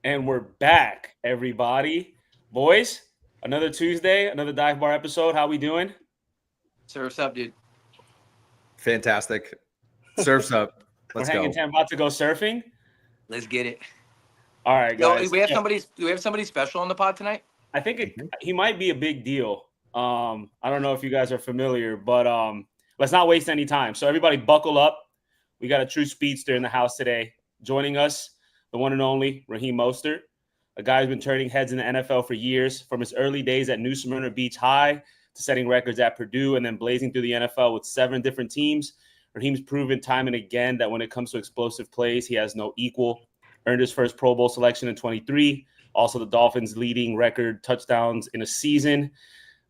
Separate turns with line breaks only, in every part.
And we're back, everybody. Boys, another Tuesday, another dive bar episode. How we doing?
Surf's up, dude.
Fantastic. Surf's up.
We're
Let's
hanging
go.
10, about to go surfing.
Let's get it.
All right,
Yo,
guys.
we have somebody. Do we have somebody special on the pod tonight?
I think
Mhm.
he might be a big deal. I don't know if you guys are familiar, but let's not waste any time. So everybody buckle up. We got a true speedster in the house today. Joining us, the one and only Raheem Mostert, a guy who's been turning heads in the NFL for years, from his early days at New Smyrna Beach High to setting records at Purdue and then blazing through the NFL with 7 different teams. Raheem's proven time and again that when it comes to explosive plays, he has no equal. Earned his first Pro Bowl selection in 23. Also, the Dolphins' leading record touchdowns in a season.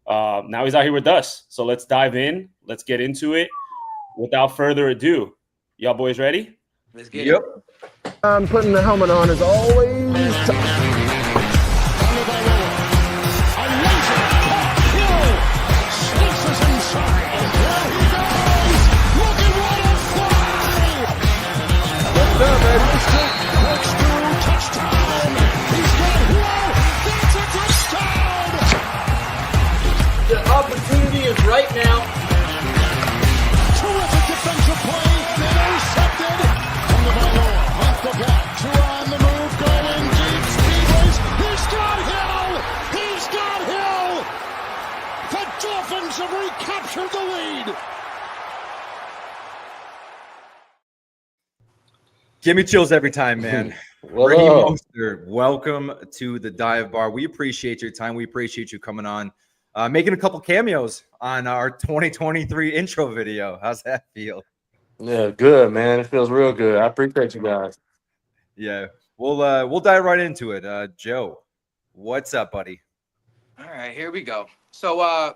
Now he's out here with us. So let's dive in. Let's get into it. Without further ado, y'all boys ready?
Let's get
Yep.
it.
Putting the helmet on is always tough.
The opportunity is right now.
Terrific defensive play. Intercepted. Off the block. Terron the move. Going deep. Speed race. He's got Hill. He's got Hill. The Dolphins have recaptured the lead.
Give me chills every time, man. Raheem Mostert, welcome to the Dive Bar. We appreciate your time. We appreciate you coming on, making a couple cameos on our 2023 intro video. How's that feel?
Yeah, good, man. It feels real good. I appreciate you guys.
Yeah, we'll dive right into it. Joe, what's up, buddy?
All right, here we go. So,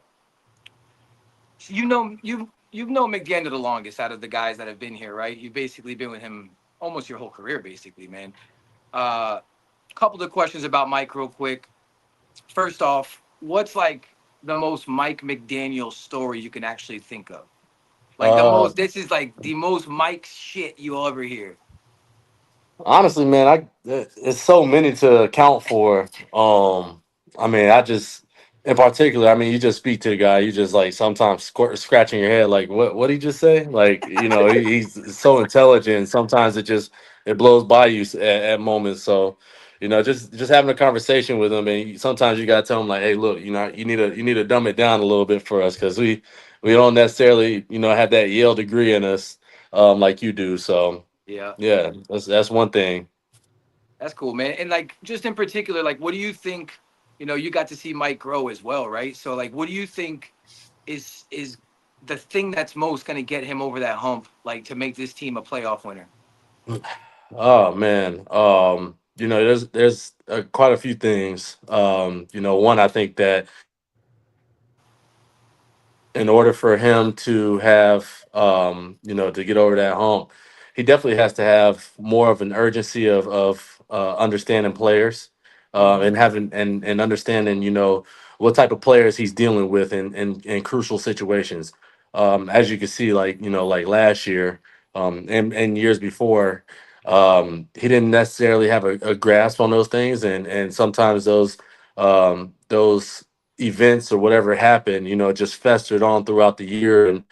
you've known McDaniel the longest out of the guys that have been here, right? You've basically been with him almost your whole career, basically, man. Couple of questions about Mike, real quick. First off, what's like the most Mike McDaniel story you can actually think of? Like this is like the most Mike shit you'll ever hear.
Honestly, man, it's so many to account for. I mean, in particular, I mean, you just speak to the guy, you just like sometimes scratching your head, like what did he just say? Like, he's so intelligent. Sometimes it blows by you at moments. So, just having a conversation with him, and sometimes you gotta tell him like, hey, look, you need to dumb it down a little bit for us because we don't necessarily have that Yale degree in us like you do. So yeah, that's one thing.
That's cool, man. And like, just in particular, like, what do you think? You got to see Mike grow as well, right? So, like, what do you think is the thing that's most going to get him over that hump, like, to make this team a playoff winner?
Oh man, there's quite a few things. One, I think that in order for him to have, to get over that hump, he definitely has to have more of an urgency of understanding players, and having and understanding, what type of players he's dealing with in crucial situations. As you can see, like last year, and years before, he didn't necessarily have a grasp on those things, and sometimes those events or whatever happened, just festered on throughout the year. And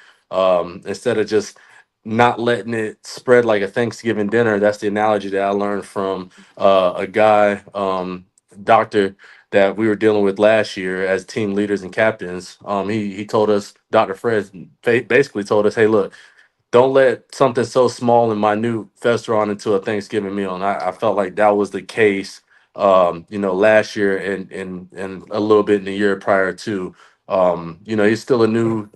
instead of just not letting it spread like a Thanksgiving dinner, that's the analogy that I learned from a guy, doctor, that we were dealing with last year as team leaders and captains. He told us, Dr. Fred basically told us, hey, look, don't let something so small and minute fester on into a Thanksgiving meal. And I felt like that was the case, last year and a little bit in the year prior to. He's still a new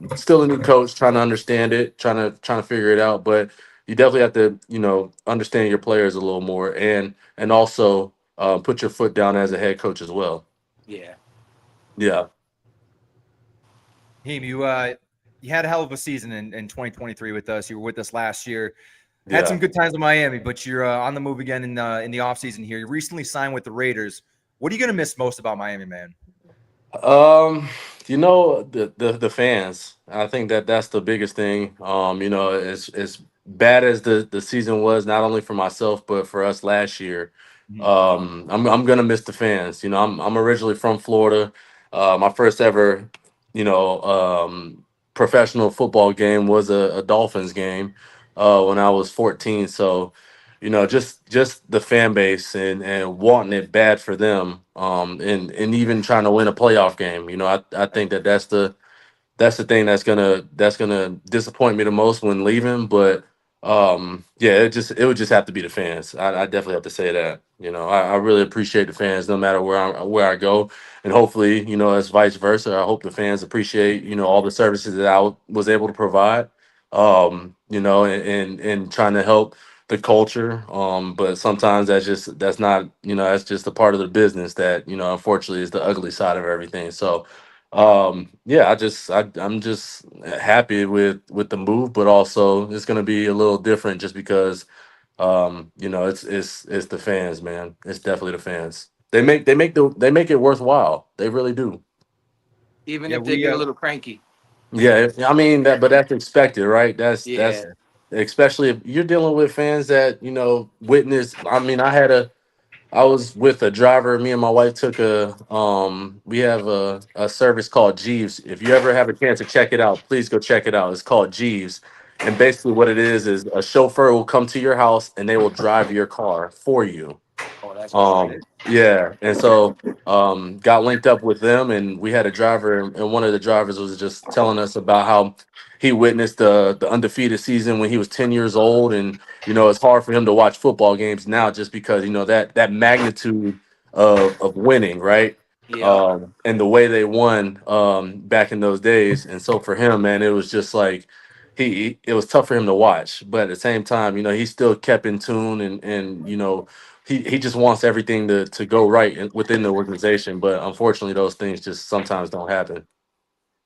coach, trying to understand it, trying to figure it out. But you definitely have to, understand your players a little more, and also put your foot down as a head coach as well.
Yeah.
Yeah.
Raheem, you had a hell of a season in 2023 with us. You were with us last year. Had
Yeah.
some good times in Miami, but you're on the move again in the offseason here. You recently signed with the Raiders. What are you going to miss most about Miami, man?
The fans. I think that's the biggest thing. It's bad as the season was, not only for myself but for us last year, I'm gonna miss the fans. You know, I'm originally from Florida. My first ever, you know, professional football game was a Dolphins game when I was 14. So, you know, just the fan base and wanting it bad for them, and even trying to win a playoff game. You know, I think that's the thing that's gonna disappoint me the most when leaving. But yeah, it would just have to be the fans. I definitely have to say that. You know, I really appreciate the fans no matter where I go, and hopefully, you know, as vice versa. I hope the fans appreciate, you know, all the services that was able to provide. You know, and trying to help the culture. But sometimes that's not, you know, that's just a part of the business that, you know, unfortunately is the ugly side of everything. So yeah, I'm just happy with the move, but also it's gonna be a little different just because you know, it's the fans, man. It's definitely the fans. They make it worthwhile. They really do.
Even
Yeah,
if they
we
get a little cranky.
Yeah, I mean that, but that's expected, right? That's
Yeah.
especially if you're dealing with fans that, you know, witness. I mean, I was with a driver. Me and my wife took we have a service called Jeeves. If you ever have a chance to check it out, please go check it out. It's called Jeeves. And basically what it is a chauffeur will come to your house and they will drive your car for you.
Oh, that's great.
Yeah, and so got linked up with them, and we had a driver, and one of the drivers was just telling us about how he witnessed the undefeated season when he was 10 years old, and you know it's hard for him to watch football games now just because you know that magnitude of winning, right?
Yeah.
And the way they won back in those days, and so for him, man, it was just like it was tough for him to watch, but at the same time, you know, he still kept in tune, and you know he just wants everything to go right within the organization, but unfortunately, those things just sometimes don't happen.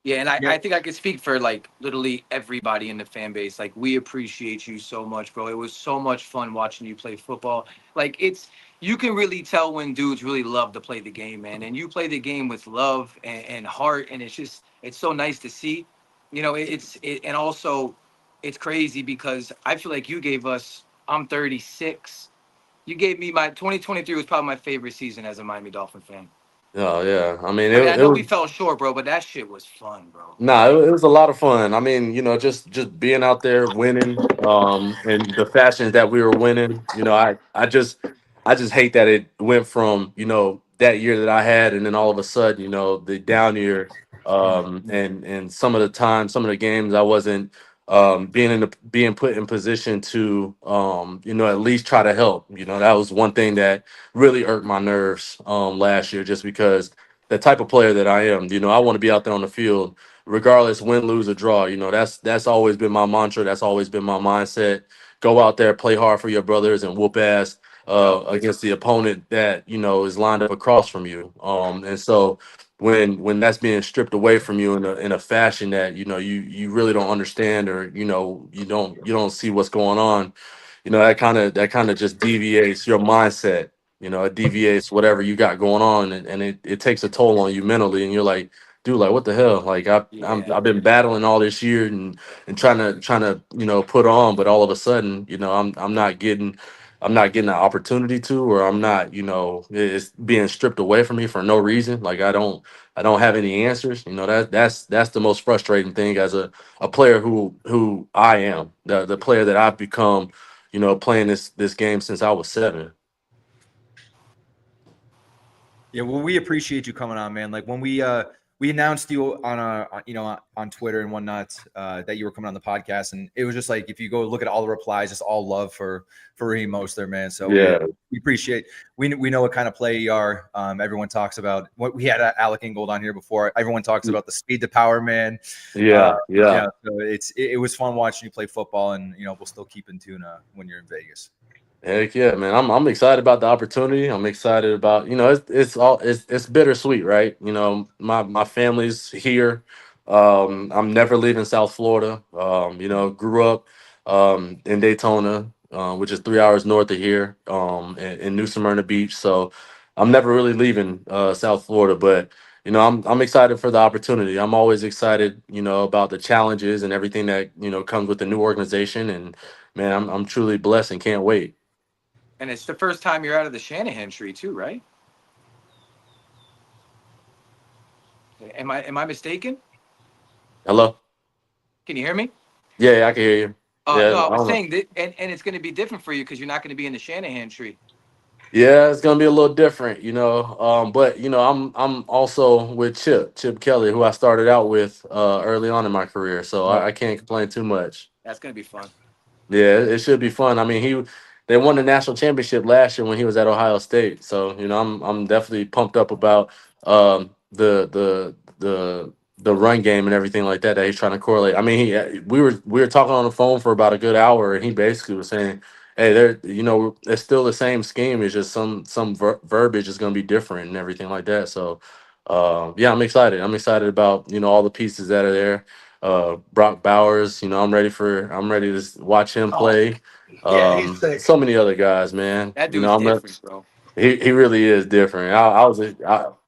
Yeah, and
yeah,
I think I could speak for like literally everybody in the fan base. Like we appreciate you so much, bro. It was so much fun watching you play football. Like it's you can really tell when dudes really love to play the game, man. And you play the game with love and heart, and it's so nice to see. You know, and also it's crazy because I feel like you gave us. I'm 36. You gave me my 2023 was probably my favorite season as a Miami Dolphin fan.
Oh yeah, I mean
I mean, I
it
know
was.
we fell short, bro, but that shit was fun, bro.
Nah, it was a lot of fun. I mean, you know, just being out there winning, and the fashions that we were winning. You know, I just hate that it went from, you know, that year that I had, and then all of a sudden, you know, the down year, and some of the time, some of the games I wasn't being put in position to, you know, at least try to help. You know, that was one thing that really irked my nerves last year, just because the type of player that I am. You know, I want to be out there on the field regardless, win, lose, or draw. You know, that's always been my mantra. That's always been my mindset. Go out there, play hard for your brothers, and whoop ass
Yo,
against the opponent that, you know, is lined up across from you. And so when that's being stripped away from you in a fashion that, you know, you really don't understand, or you know you don't see what's going on, you know, that kind of just deviates your mindset. You know, it deviates whatever you got going on, and it takes a toll on you mentally, and you're like, dude, like what the hell? Like
yeah,
I've been battling all this year and trying to you know put on, but all of a sudden, you know, I'm not getting an opportunity to, or I'm not, you know, it's being stripped away from me for no reason. Like I don't have any answers. You know, that's the most frustrating thing as a player who I am, the player that I've become, you know, playing this game since I was 7.
yeah. Well, we appreciate you coming on, man. Like when we announced you on you know, on Twitter and whatnot, that you were coming on the podcast, and it was just like, if you go look at all the replies, it's all love for Raheem Mostert, man. So
Yeah,
we appreciate. We know what kind of player you are. Everyone talks about what we had Alec Ingold on here before. Everyone talks about the speed to power, man.
yeah,
Yeah,
yeah.
so it was fun watching you play football, and you know, we'll still keep in tune when you're in Vegas.
Heck yeah, man. I'm excited about the opportunity. I'm excited about, you know, it's bittersweet, right? You know, my family's here. I'm never leaving South Florida. You know, grew up in Daytona, which is 3 hours north of here, in New Smyrna Beach. So I'm never really leaving South Florida, but you know, I'm excited for the opportunity. I'm always excited, you know, about the challenges and everything that, you know, comes with the new organization, and man, I'm truly blessed and can't wait.
And it's the first time you're out of the Shanahan tree too, right? Am I mistaken?
Hello?
Can you hear me?
Yeah, I can hear you. Yeah,
No, I
I
was
don't know.
saying that, and it's going to be different for you because you're not going to be in the Shanahan tree.
Yeah, it's gonna be a little different, But I'm also with Chip Kelly, who I started out with early on in my career, so I can't complain too much.
That's going to be fun.
Yeah, it should be fun. I mean, they won the national championship last year when he was at Ohio State, so I'm definitely pumped up about the run game and everything like that he's trying to correlate. I mean, we were talking on the phone for about a good hour, and he basically was saying, hey, it's still the same scheme. It's just some verbiage is going to be different and everything like that. So, yeah, I'm excited. I'm excited about all the pieces that are there. Brock Bowers, I'm ready to watch him play.
Yeah, he's sick.
So many other guys, man.
That dude's different, bro.
He really is different.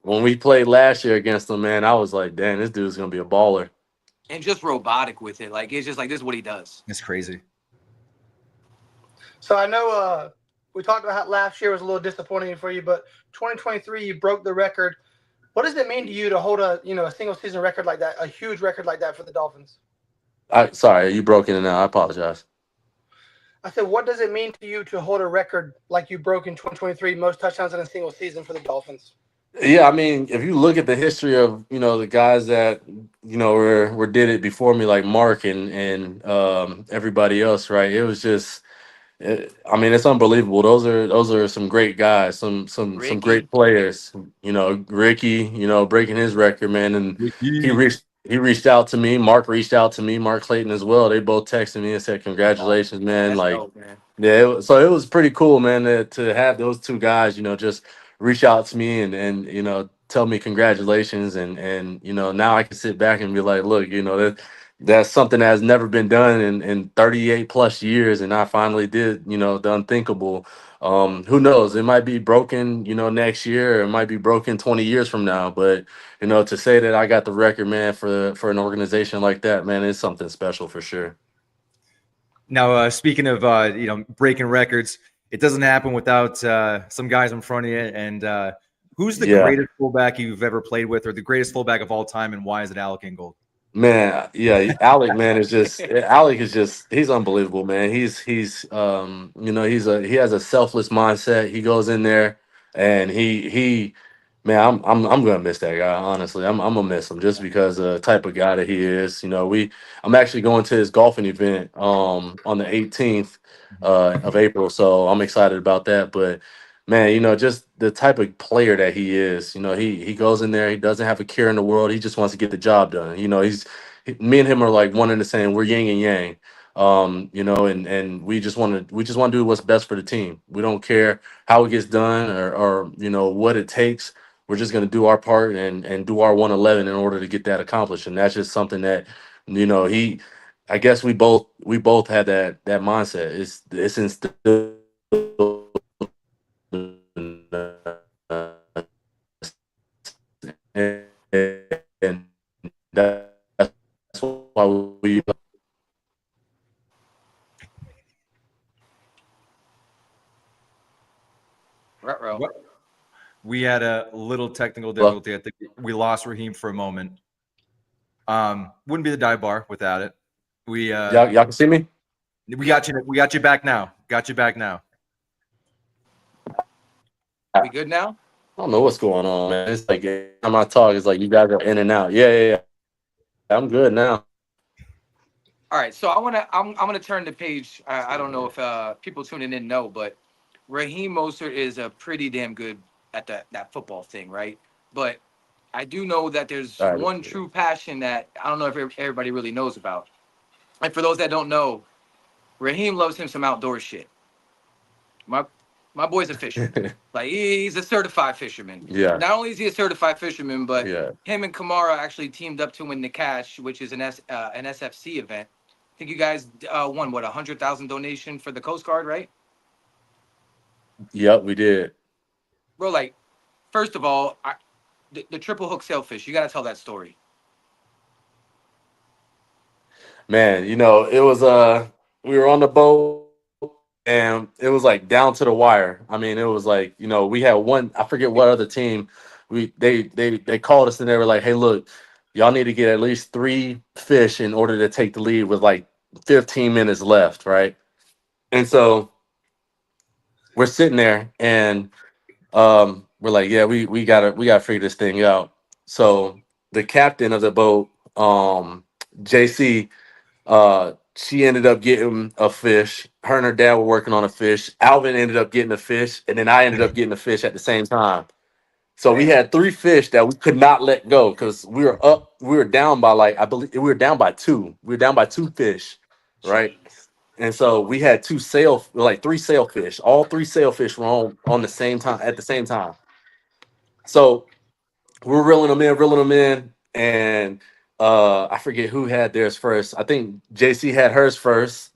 When we played last year against him, man, I was like, damn, this dude's gonna be a baller.
And just robotic with it. Like, it's just like, this is what he does.
It's crazy.
So I know we talked about how last year was a little disappointing for you, but 2023 you broke the record. What does it mean to you to hold a single season record like that, a huge record like that for the Dolphins?
Sorry, you broke in and out. I apologize.
I said, what does it mean to you to hold a record like you broke in 2023, most touchdowns in a single season for the Dolphins?
Yeah, I mean, if you look at the history of the guys that were did it before me, like Mark and everybody else, right? It was just, I mean, it's unbelievable. Those are some great guys, some great players. Ricky, breaking his record, man, and he reached out to me. Mark reached out to me. Mark Clayton as well. They both texted me and said, "Congratulations, man!"
That's
Like,
dope, man.
yeah, so it was pretty cool, man, to have those two guys, just reach out to me and tell me congratulations, and now I can sit back and be like, look, that's something that has never been done in 38 plus years, and I finally did, the unthinkable. Who knows? It might be broken, next year, or it might be broken 20 years from now, but to say that I got the record, man, for an organization like that, man, is something special for sure.
Now, speaking of breaking records, it doesn't happen without some guys in front of you. And who's the greatest fullback you've ever played with, or the greatest fullback of all time, and why is it Alec Ingold?
Man, yeah, Alec, man, Alec is just, he's unbelievable, man. He has a selfless mindset. He goes in there and man, I'm gonna miss that guy. Honestly, I'm gonna miss him just because of the type of guy that he is. I'm actually going to his golfing event on the 18th of April, so I'm excited about that. But man, just the type of player that he is. He goes in there. He doesn't have a care in the world. He just wants to get the job done. Me and him are like one and the same. We're yin and yang. And we just want to do what's best for the team. We don't care how it gets done or what it takes. We're just going to do our part and do our 111 in order to get that accomplished. And that's just something that, I guess we both had that mindset. It's instilled and that's why we.
We had a little technical difficulty. I think we lost Raheem for a moment. Wouldn't be the dive bar without it.
Y'all can see me?
We got you. We got you back now.
We good now?
I don't know what's going on, man. It's like every time I talk, it's like you guys are in and out. Yeah. I'm good now.
All right, so I'm gonna turn the page. I don't know if people tuning in know, but Raheem Mostert is a pretty damn good at that football thing, right? But I do know that there's one true passion that I don't know if everybody really knows about. And for those that don't know, Raheem loves him some outdoor shit. My boy's a fisherman. Like, he's a certified fisherman.
Yeah.
Not only is he a certified fisherman, but
yeah.
Him and Kamara actually teamed up to win the Cash, which is an SFC event. I think you guys won, what, 100,000 donation for the Coast Guard, right?
Yep, we did.
Bro, like, first of all, the triple hook sailfish, you got to tell that story.
Man, it was we were on the boat, and it was like down to the wire. I mean, it was like, you know, we had one, I forget what other team, they called us and they were like, hey, look, y'all need to get at least 3 fish in order to take the lead with like 15 minutes left, right? And so we're sitting there and we're like, yeah, we gotta figure this thing out. So the captain of the boat, JC, she ended up getting a fish. Her and her dad were working on a fish. Alvin ended up getting a fish, and then I ended up getting a fish at the same time. So we had 3 fish that we could not let go because we were up. We were down by like, I believe we were down by 2. We were down by 2 fish, right? And so we had 3 sailfish. All 3 sailfish were on the same time at the same time. So we're reeling them in, and I forget who had theirs first. I think JC had hers first,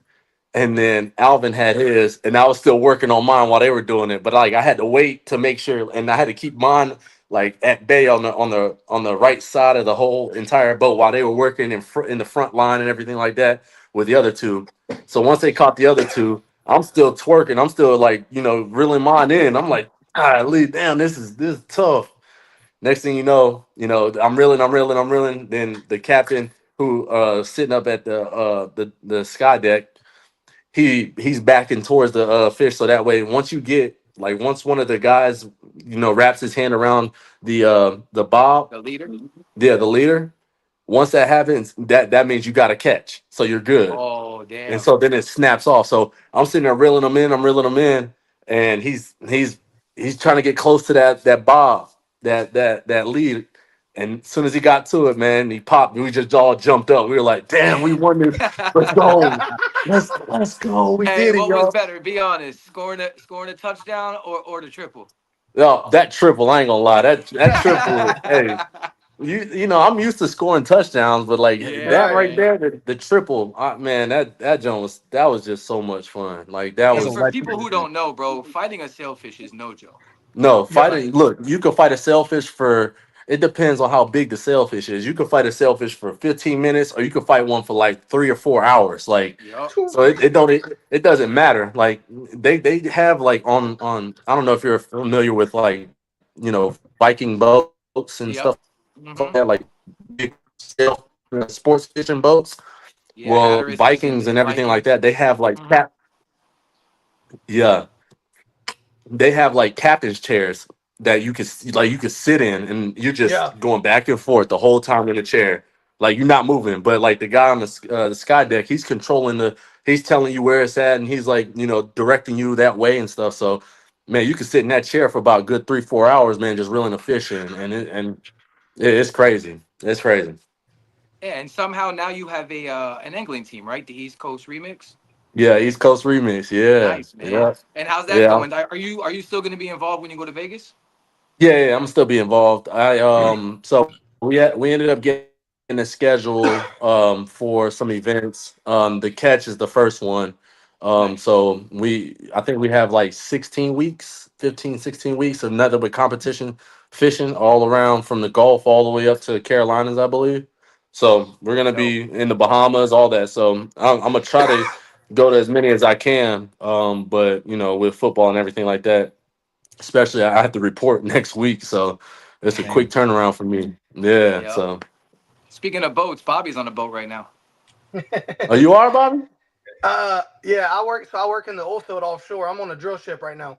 and then Alvin had his, and I was still working on mine while they were doing it. But like I had to wait to make sure, and I had to keep mine like at bay on the right side of the whole entire boat while they were working in the front line and everything like that with the other 2. So once they caught the other 2, I'm still twerking. I'm still like, you know, reeling mine in. I'm like, damn, this is tough. Next thing I'm reeling. Then the captain who sitting up at the sky deck, he's backing towards the fish, so that way once one of the guys wraps his hand around the bob,
The leader.
yeah, the leader. Once that happens, that means you got to catch, so you're good.
Oh
And
damn.
so then it snaps off. So I'm sitting there reeling him in. I'm reeling him in, and he's trying to get close to that bob, that lead. And as soon as he got to it, man, he popped. We just all jumped up. We were like, "Damn, we won this! Let's go! Let's go! We
Hey,
did it,
what was
y'all!"
better? Be honest, scoring a touchdown or the triple?
No, that triple, I ain't gonna lie. That triple, hey, I'm used to scoring touchdowns, but like that
Yeah,
right
man.
there, the triple, man, that joint was just so much fun. Like that
That's
And
a
was
for
legend.
people who don't know, bro, fighting a sailfish is no joke.
no fighting.
Like,
Look, you can fight a sailfish for. It depends on how big the sailfish is. You can fight a sailfish for 15 minutes, or you can fight one for like 3 or 4 hours. Like
yup.
so, it doesn't matter. Like they have like on I don't know if you're familiar with like Viking boats and
Yep.
stuff like that, like big sail sports fishing boats.
Yeah,
Well,
Hatteras
Vikings and everything like
Vikings.
that, they have like yeah, they have like captain's chairs that you could sit in, and you're
Yeah.
just going back and forth the whole time in the chair, like you're not moving. But like the guy on the sky deck, he's controlling he's telling you where it's at, and he's like directing you that way and stuff. So man, you could sit in that chair for about a good 3-4 hours, man, just reeling a fish in, it's crazy. It's crazy.
Yeah, and somehow now you have an angling team, right? The East Coast Remix.
Yeah, East Coast remix. Yeah,
Nice, man.
yeah,
And how's that
yeah.
going? Are you still going to be involved when you go to Vegas?
Yeah, I'm still be involved. So we ended up getting a schedule for some events. The catch is the first one.
Nice.
So I think we have like 16 weeks, 15, 16 weeks of nothing but competition fishing all around from the Gulf all the way up to the Carolinas, I believe. So we're gonna
Dope.
be in the Bahamas, all that. So I'm gonna try to go to as many as I can. But with football and everything like that, especially I have to report next week, so it's a quick turnaround for me. Yeah.
Yep.
So,
Speaking of boats, Bobby's on a boat right now.
oh, you are, Bobby?
Yeah, I work in the oil field offshore. I'm on a drill ship right now.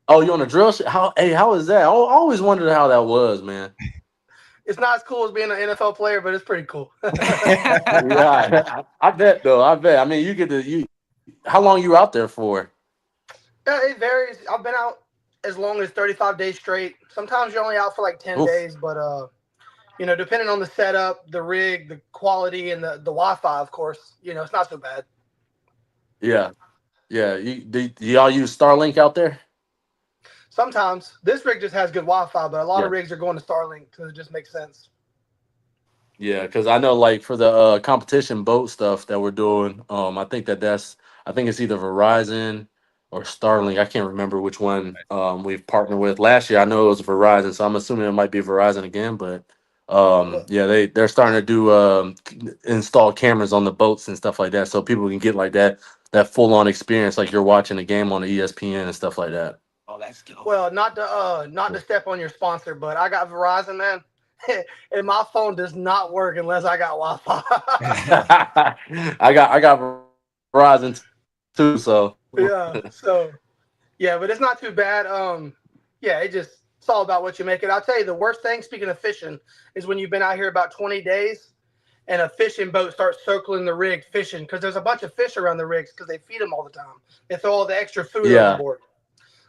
Oh, you on a drill ship? How is that? I always wondered how that was, man.
It's not as cool as being an NFL player, but it's pretty cool.
Yeah, I bet though. I bet. I mean, how long you out there for?
Yeah, it varies. I've been out as long as 35 days straight. Sometimes you're only out for like 10
Oof.
days, but depending on the setup, the rig, the quality, and the Wi-Fi, of course, it's not so bad.
Yeah. Yeah. Do y'all use Starlink out there?
Sometimes this rig just has good Wi-Fi, but a lot of
Yeah.
rigs are going to Starlink because it just makes sense.
Yeah, because I know like for the competition boat stuff that we're doing, I think I think it's either Verizon or Starlink. I can't remember which one we've partnered with. Last year I know it was Verizon, so I'm assuming it might be Verizon again. But yeah, they're starting to do install cameras on the boats and stuff like that, so people can get like that that full on experience, like you're watching a game on the ESPN and stuff like that.
Oh, that's dope.
Well, not to step on your sponsor, but I got Verizon, man, and my phone does not work unless I got Wi-Fi.
I got Verizon too, so
Yeah. So yeah, but it's not too bad. Yeah, it's all about what you make it. I'll tell you, the worst thing, speaking of fishing, is when you've been out here about 20 days and a fishing boat starts circling the rig fishing, because there's a bunch of fish around the rigs because they feed them all the time. They throw all the extra food
yeah,
overboard.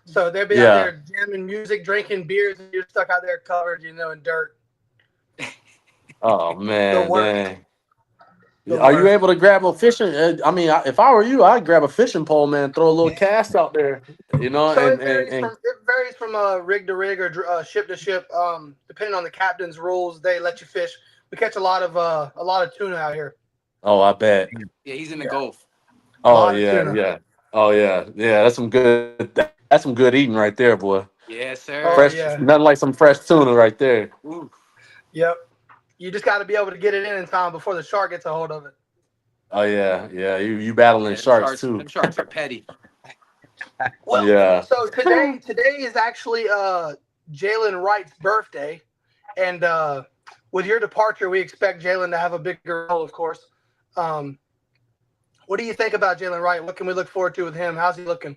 So they'll be out
yeah.
there jamming music, drinking beers, and you're stuck out there covered, in dirt.
Oh
The
man,
worst.
dang.
The
Are you
worst.
able to grab a fishing? I mean, if I were you, I'd grab a fishing pole, man. Throw a little cast out there,
So
and
it varies from rig to rig or ship to ship. Depending on the captain's rules, they let you fish. We catch a lot of tuna out here.
oh, I bet.
Yeah, he's in the Gulf.
A
Oh
lot of
yeah,
tuna.
yeah. Oh yeah, yeah. That's some good. That's some good eating right there, boy.
Yes,
Oh
sir.
Fresh,
yeah.
nothing like some fresh tuna right there.
Ooh.
Yep. You just got to be able to get it in time before the shark gets a hold of it.
Oh yeah, yeah. You battling
Yeah,
sharks too.
them sharks are petty.
Well,
Yeah.
so today is actually Jalen Wright's birthday, and with your departure, we expect Jalen to have a bigger role, of course. What do you think about Jalen Wright? What can we look forward to with him? How's he looking?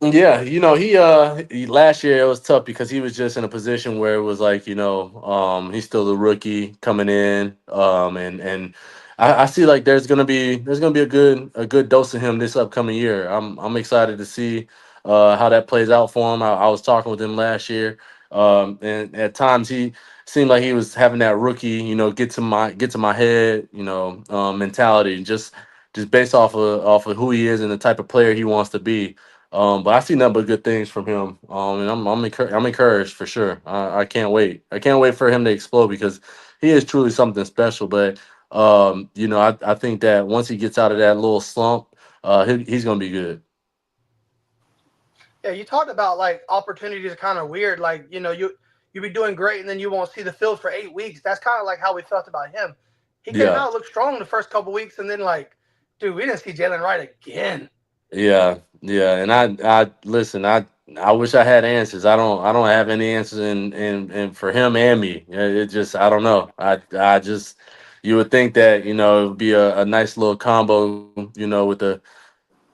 Yeah, he last year it was tough because he was just in a position where it was like, he's still a rookie coming in. And I see like there's gonna be a good dose of him this upcoming year. I'm excited to see how that plays out for him. I was talking with him last year. And at times he seemed like he was having that rookie, get to my head, mentality, just based off of who he is and the type of player he wants to be. But I see nothing but good things from him. And I'm encouraged for sure. I can't wait. I can't wait for him to explode because he is truly something special. But I think that once he gets out of that little slump, he's gonna be good.
Yeah, you talked about like opportunities are kind of weird. Like, you be doing great and then you won't see the field for 8 weeks. That's kind of like how we felt about him. He came
Yeah,
out, looked strong the first couple weeks, and then like, dude, we didn't see Jalen Wright again.
yeah, yeah. And I listen. I wish I had answers. I don't have any answers. And for him and me, it just I don't know. I just you would think that it would be a nice little combo.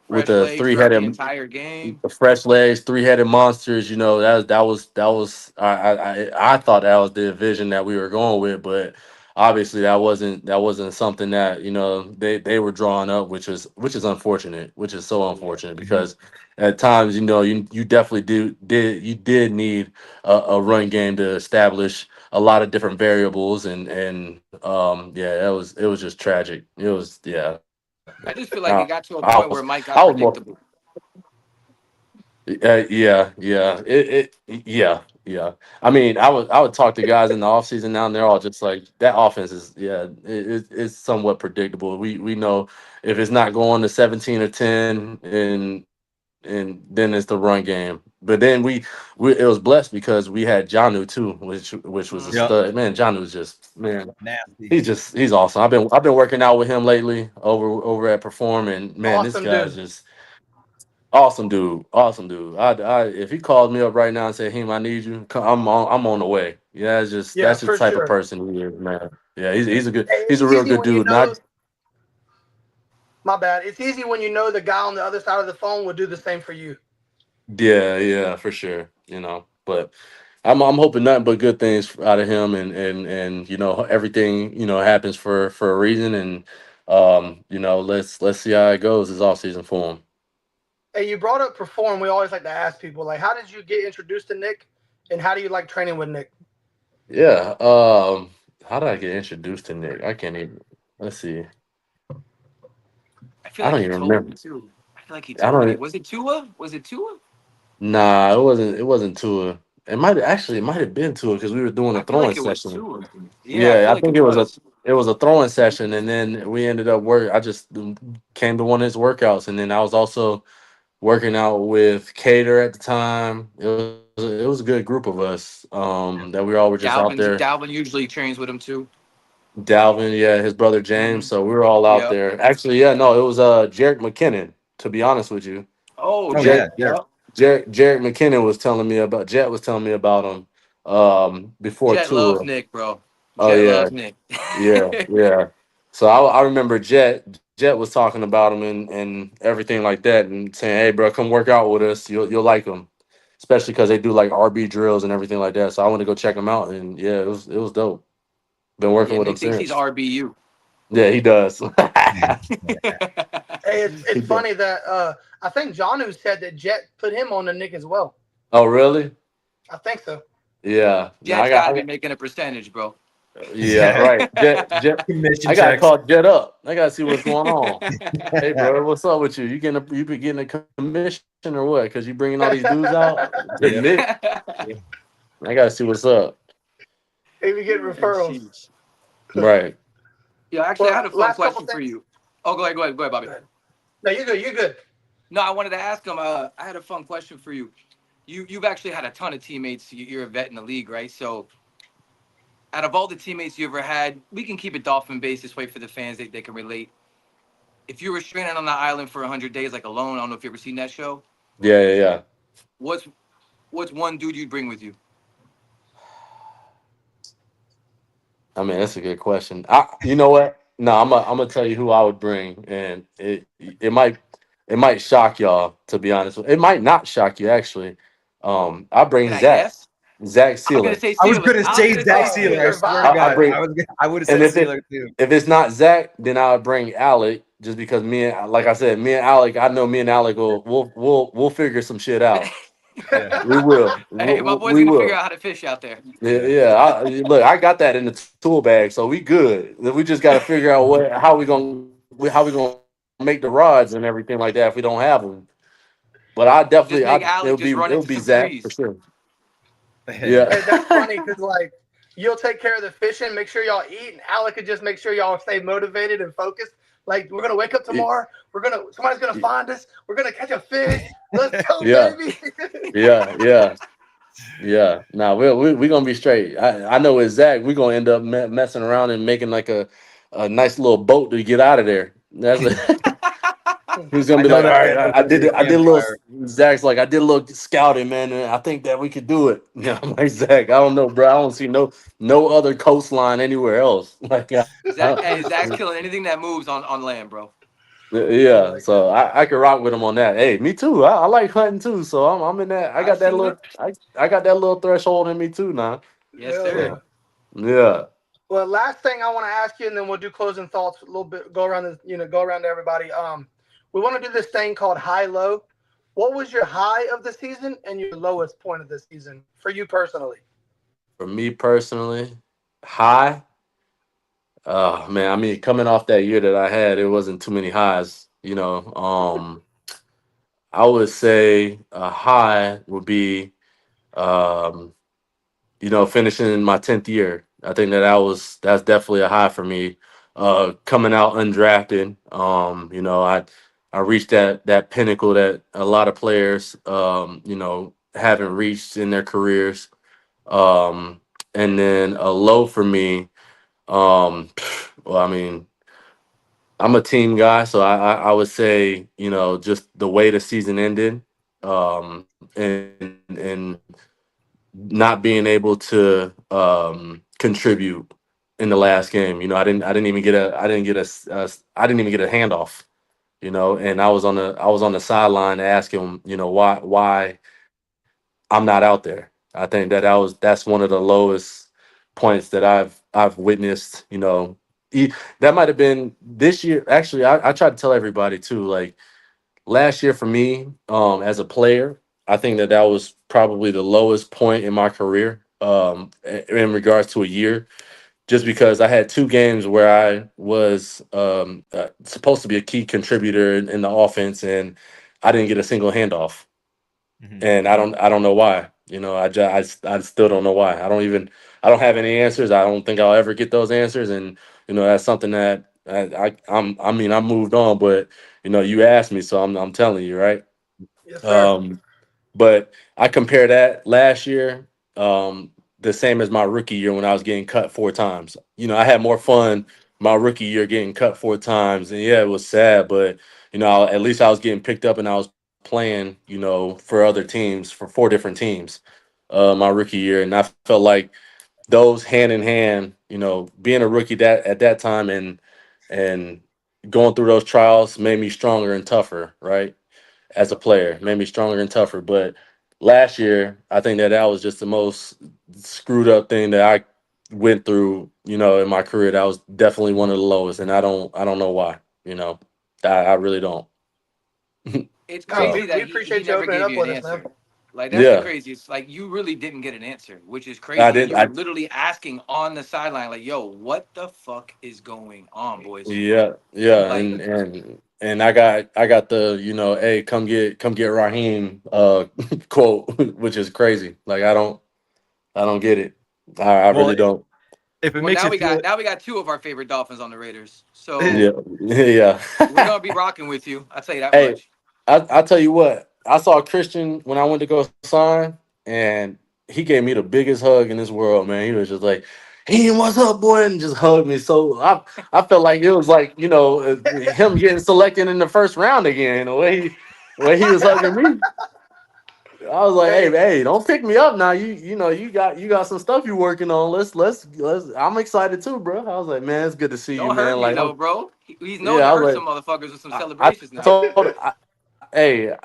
With
Fresh
the
legs throughout the
three-headed
entire game.
fresh legs, three-headed monsters. That was I thought that was the vision that we were going with, but obviously that wasn't something that they were drawing up, which is unfortunate, which is so unfortunate because at times you definitely did need a run game to establish a lot of different variables and yeah, it was just tragic. It was yeah.
I just feel
I,
like it got to a
I
point
was
where Mike
I
got
was more
predictable.
yeah. Yeah, yeah. I mean, I would talk to guys in the offseason now, and they're all just like that offense is it's somewhat predictable. We know if it's not going to 17 or 10 and then it's the run game. But then we it was blessed because we had Janu too, which was a
Mhm.
Yep.
stud. Man, Janu's just man,
Nasty.
he's awesome. I've been working out with him lately over at Perform, and man, this
Awesome
guy's
dude.
just awesome dude. Awesome dude. I if he calls me up right now and say, "Him, I need you," I'm on the way. Yeah,
Yeah,
that's just the
for
type of
sure.
person he is, man. Yeah,
Hey,
he's
it's
a real
easy
good
when you
dude.
know.
Not
My bad. It's easy when you know the guy on the other side of the phone will do the same for you.
yeah, for sure. But I'm hoping nothing but good things out of him, and everything happens for a reason, and let's see how it goes this off season for him.
Hey, you brought up Perform. We always like to ask people, like, how did you get introduced to Nick, and how do you like training with Nick?
Yeah. How did I get introduced to Nick? I can't even. Let's see.
I feel
I
like
don't
he
even
told
remember.
me too. I feel like he
I
told me.
don't.
Was it Tua? Was it Tua?
Nah, it wasn't. It wasn't Tua. It might have been Tua because we were doing a
I feel
throwing
like it was
session.
Tua. Yeah, I
Yeah,
feel
I
like it
think it was a
was.
it was a throwing session, and then we ended up work. I just came to one of his workouts, and then I was also working out with Cater at the time. It was a good group of us. That we all were just out there.
Dalvin usually trains with him too.
Dalvin, yeah, his brother James. So we were all out
Yeah.
there. Actually, yeah, no, it was Jarek McKinnon. To be honest with you,
Oh,
Oh
Jet.
yeah, yeah.
Jarek McKinnon was telling me about Jet was telling me about him before
Jet loves
tour.
Nick, bro.
Oh
Jet
yeah,
loves Nick.
yeah. So I remember Jet was talking about him and everything like that, and saying, "Hey, bro, come work out with us. You'll like him, especially because they do like RB drills and everything like that." So I went to go check him out, and yeah, it was dope. Been working
Yeah,
with him
Nick thinks he's
since.
RBU.
Yeah, he does.
Hey, it's funny that I think Johnu said that Jet put him on the Nick as well.
Oh, really?
I think so.
Yeah. No,
Jet's got to be making a percentage, bro.
yeah, right. Jet.
Commission
I gotta
checks.
call Jet up. I gotta see what's going on. Hey, bro, what's up with you? You be getting a commission or what? Because you bringing all these dudes out.
Yeah.
Nick, I gotta see what's up.
If you get referrals.
Jeez.
Right.
Yeah, actually, I had a fun
last couple
question for
things.
you. Oh, go ahead, Bobby.
No, you're good. You're good.
No, I wanted to ask him. I had a fun question for you. You've actually had a ton of teammates. You're a vet in the league, right? So, out of all the teammates you ever had, we can keep it Dolphin based this way for the fans that they can relate. If you were stranded on the island for 100 days, like alone, I don't know if you ever seen that show.
Yeah.
What's one dude you'd bring with you?
I mean, that's a good question. You know what? No, I'm gonna tell you who I would bring, and it might shock y'all. To be honest, it might not shock you actually. I bring
Can I
Zach
guess? I'm gonna
Sealer,
say
I was
Sealer.
gonna say Zach
Oh,
Sealer. I swear to
I
God,
bring,
I would have
and
said Sealer too.
if it's not Zach, then I would bring Alec, just because like I said, me and Alec, I know me and Alec we'll figure some shit out.
Yeah.
We will.
Hey, my boy's
We
gonna figure
will.
out how to fish out there.
Yeah. Look, I got that in the tool bag, so we good. We just got to figure out how we gonna make the rods and everything like that if we don't have them. But I
Just
definitely,
make Alec just run
it'll
into
be
some
Zach for
trees.
sure.
Hey, that's
Yeah.
funny because like you'll take care of the fishing, make sure y'all eat, and Alec could just make sure y'all stay motivated and focused. Like we're gonna wake up tomorrow, somebody's gonna find us, we're gonna catch a fish. Let's go,
Yeah.
baby.
Yeah. Now we gonna be straight. I know with Zach, we're gonna end up messing around and making like a nice little boat to get out of there. That's he's gonna
I
be
know
like, all
that
right,
man
I
knows
did
his
it. I did a little.
campfire.
Zach's like, I did a little scouting, man, and I think that we could do it. Yeah, I'm like, Zach, I don't know, bro. I don't see no other coastline anywhere else. Like,
Zach's killing anything that moves on land, bro.
yeah. So I could rock with him on that. Hey, me too. I like hunting too. So I'm in that. I got that
seen
little. I got that little threshold in me too now.
Yes,
Hell
sir.
yeah.
Yeah.
Well, last thing I want to ask you, and then we'll do closing thoughts a little bit. Go around to everybody. We want to do this thing called high low. What was your high of the season and your lowest point of the season for you personally?
For me personally, high. Oh man, I mean, coming off that year that I had, it wasn't too many highs. I would say a high would be, um, finishing in my 10th year. I think that's definitely a high for me. Coming out undrafted, I reached that pinnacle that a lot of players, haven't reached in their careers. And then a low for me, well, I mean, I'm a team guy, so I would say, just the way the season ended, and not being able to contribute in the last game. I didn't even get a handoff. And I was on the sideline asking, why I'm not out there. I think that's one of the lowest points that I've witnessed. That might have been this year. Actually, I try to tell everybody too. Like last year for me, as a player, I think that was probably the lowest point in my career, in regards to a year, just because I had two games where I was supposed to be a key contributor in the offense, and I didn't get a single handoff. And I don't know why. I still don't know why. I don't have any answers. I don't think I'll ever get those answers. And that's something that I moved on, but you asked me, so I'm telling you, right?
Yes, sir.
But I compare that last year. the same as my rookie year when I was getting cut 4 times. You know, I had more fun my rookie year getting cut 4 times, and yeah, it was sad, but you know, at least I was getting picked up and I was playing, you know, for other teams, for 4 different teams, my rookie year, and I felt like those hand in hand, you know, being a rookie that at that time and going through those trials made me stronger and tougher, right? As a player, made me stronger and tougher. But last year, I think that was just the most screwed up thing that I went through, you know, in my career. That was definitely one of the lowest, and I don't know why. You know, I really don't.
It's
No,
crazy
we
that he
appreciate you
never
opening
gave
up
you an
with us, man.
answer. Like that's the
Yeah,
craziest. Like you really didn't get an answer, which is
I
crazy. And
did.
you were literally asking on the sideline, like, "Yo, what the fuck is going on, boys?"
Yeah,
Like,
and I got the, you know, hey, come get Raheem quote, which is crazy. Like I don't get it. I
Well,
really don't.
if it
well,
makes you feel,
now we got 2 of our favorite Dolphins on the Raiders, so
Yeah, yeah.
we're gonna be rocking with you. I'll tell you that
Hey,
much.
I tell you what, I saw Christian when I went to go sign, and he gave me the biggest hug in this world, man. He was just like, "Hey, what's up, boy?" and just hugged me. So I felt like it was like, you know, him getting selected in the first round again. The way he was hugging me, I was like, "Hey,
Hey,
hey, don't pick me up now. You know, you got some stuff you working on. Let's. I'm excited too, bro." I was like, "Man, it's good to see you,
Don't hurt
man."
me
Like,
though, bro. He's known
yeah,
to
I
hurt
was
some motherfuckers with some
like,
celebrations
I
now.
told, hey,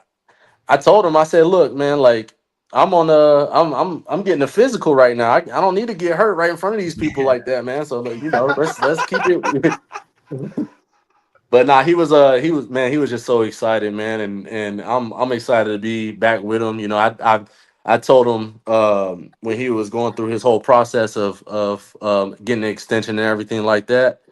I told him, I said, "Look, man, like I'm getting a physical right now. I don't need to get hurt right in front of these people like that, man. So like, you know, let's keep it." But nah, he was just so excited, man, and I'm excited to be back with him. You know, I told him when he was going through his whole process of getting an extension and everything like that.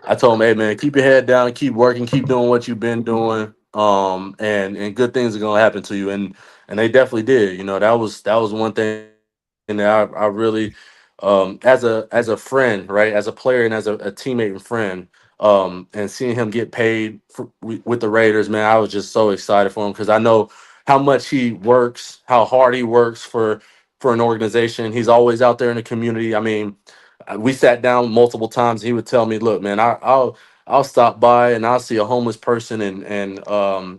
I told him, hey man, keep your head down, keep working, keep doing what you've been doing, and good things are gonna happen to you, and they definitely did. You know, that was one thing that I really, as a friend, right, as a player and as a teammate and friend, and seeing him get paid with the Raiders, man, I was just so excited for him because I know how much he works, how hard he works for an organization. He's always out there in the community. I mean, we sat down multiple times. He would tell me, "Look, man, I'll stop by and I'll see a homeless person and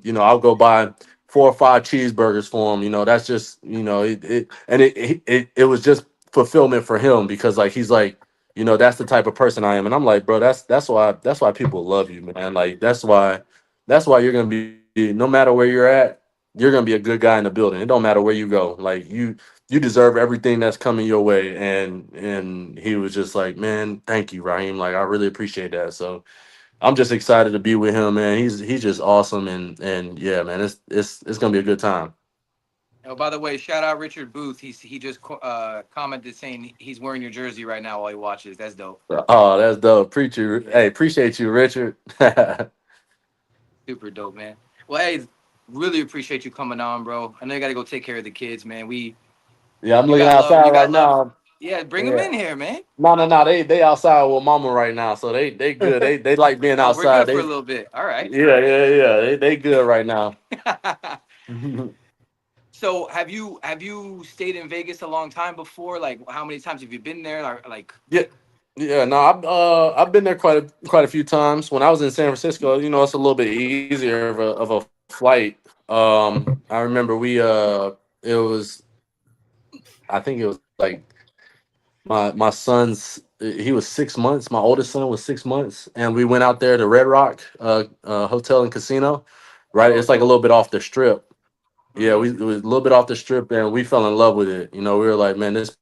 you know, I'll go buy 4 or 5 cheeseburgers for him." You know, that's just, you know, it was just fulfillment for him because like he's like, you know, that's the type of person I am. And I'm like, bro, that's why people love you, man. Like that's why you're gonna be, no matter where you're at, you're gonna be a good guy in the building. It don't matter where you go. Like you deserve everything that's coming your way. And he was just like, man, thank you, Raheem. Like I really appreciate that. So I'm just excited to be with him, man. He's just awesome, and yeah, man, it's gonna be a good time.
Oh, by the way, shout out Richard Booth. He just commented saying he's wearing your jersey right now while he watches. That's dope.
Oh, that's dope. Preacher. Hey, appreciate you, Richard.
Super dope, man. Well, hey, really appreciate you coming on, bro. I know you got to go take care of the kids, man.
Yeah, I'm
You
looking
got love.
outside
You got
right
love.
now.
Yeah, bring them
Yeah.
in here, man.
No. They outside with mama right now, so they good. They like being
Oh, we're
outside.
good for a
They
little bit. All right.
yeah. They good right now.
So have you stayed in Vegas a long time before? Like how many times have you been there? Or, like
Yeah, yeah. No, I've been there quite a few times. When I was in San Francisco, you know, it's a little bit easier of a flight. I remember it was, I think it was like my son's, he was 6 months. My oldest son was 6 months, and we went out there to Red Rock Hotel and Casino. Right,
oh
it's like a
dope.
little bit off the strip. Yeah,
Mm-hmm.
it was a little bit off the strip, and we fell in love with it. You know, we were like, man, this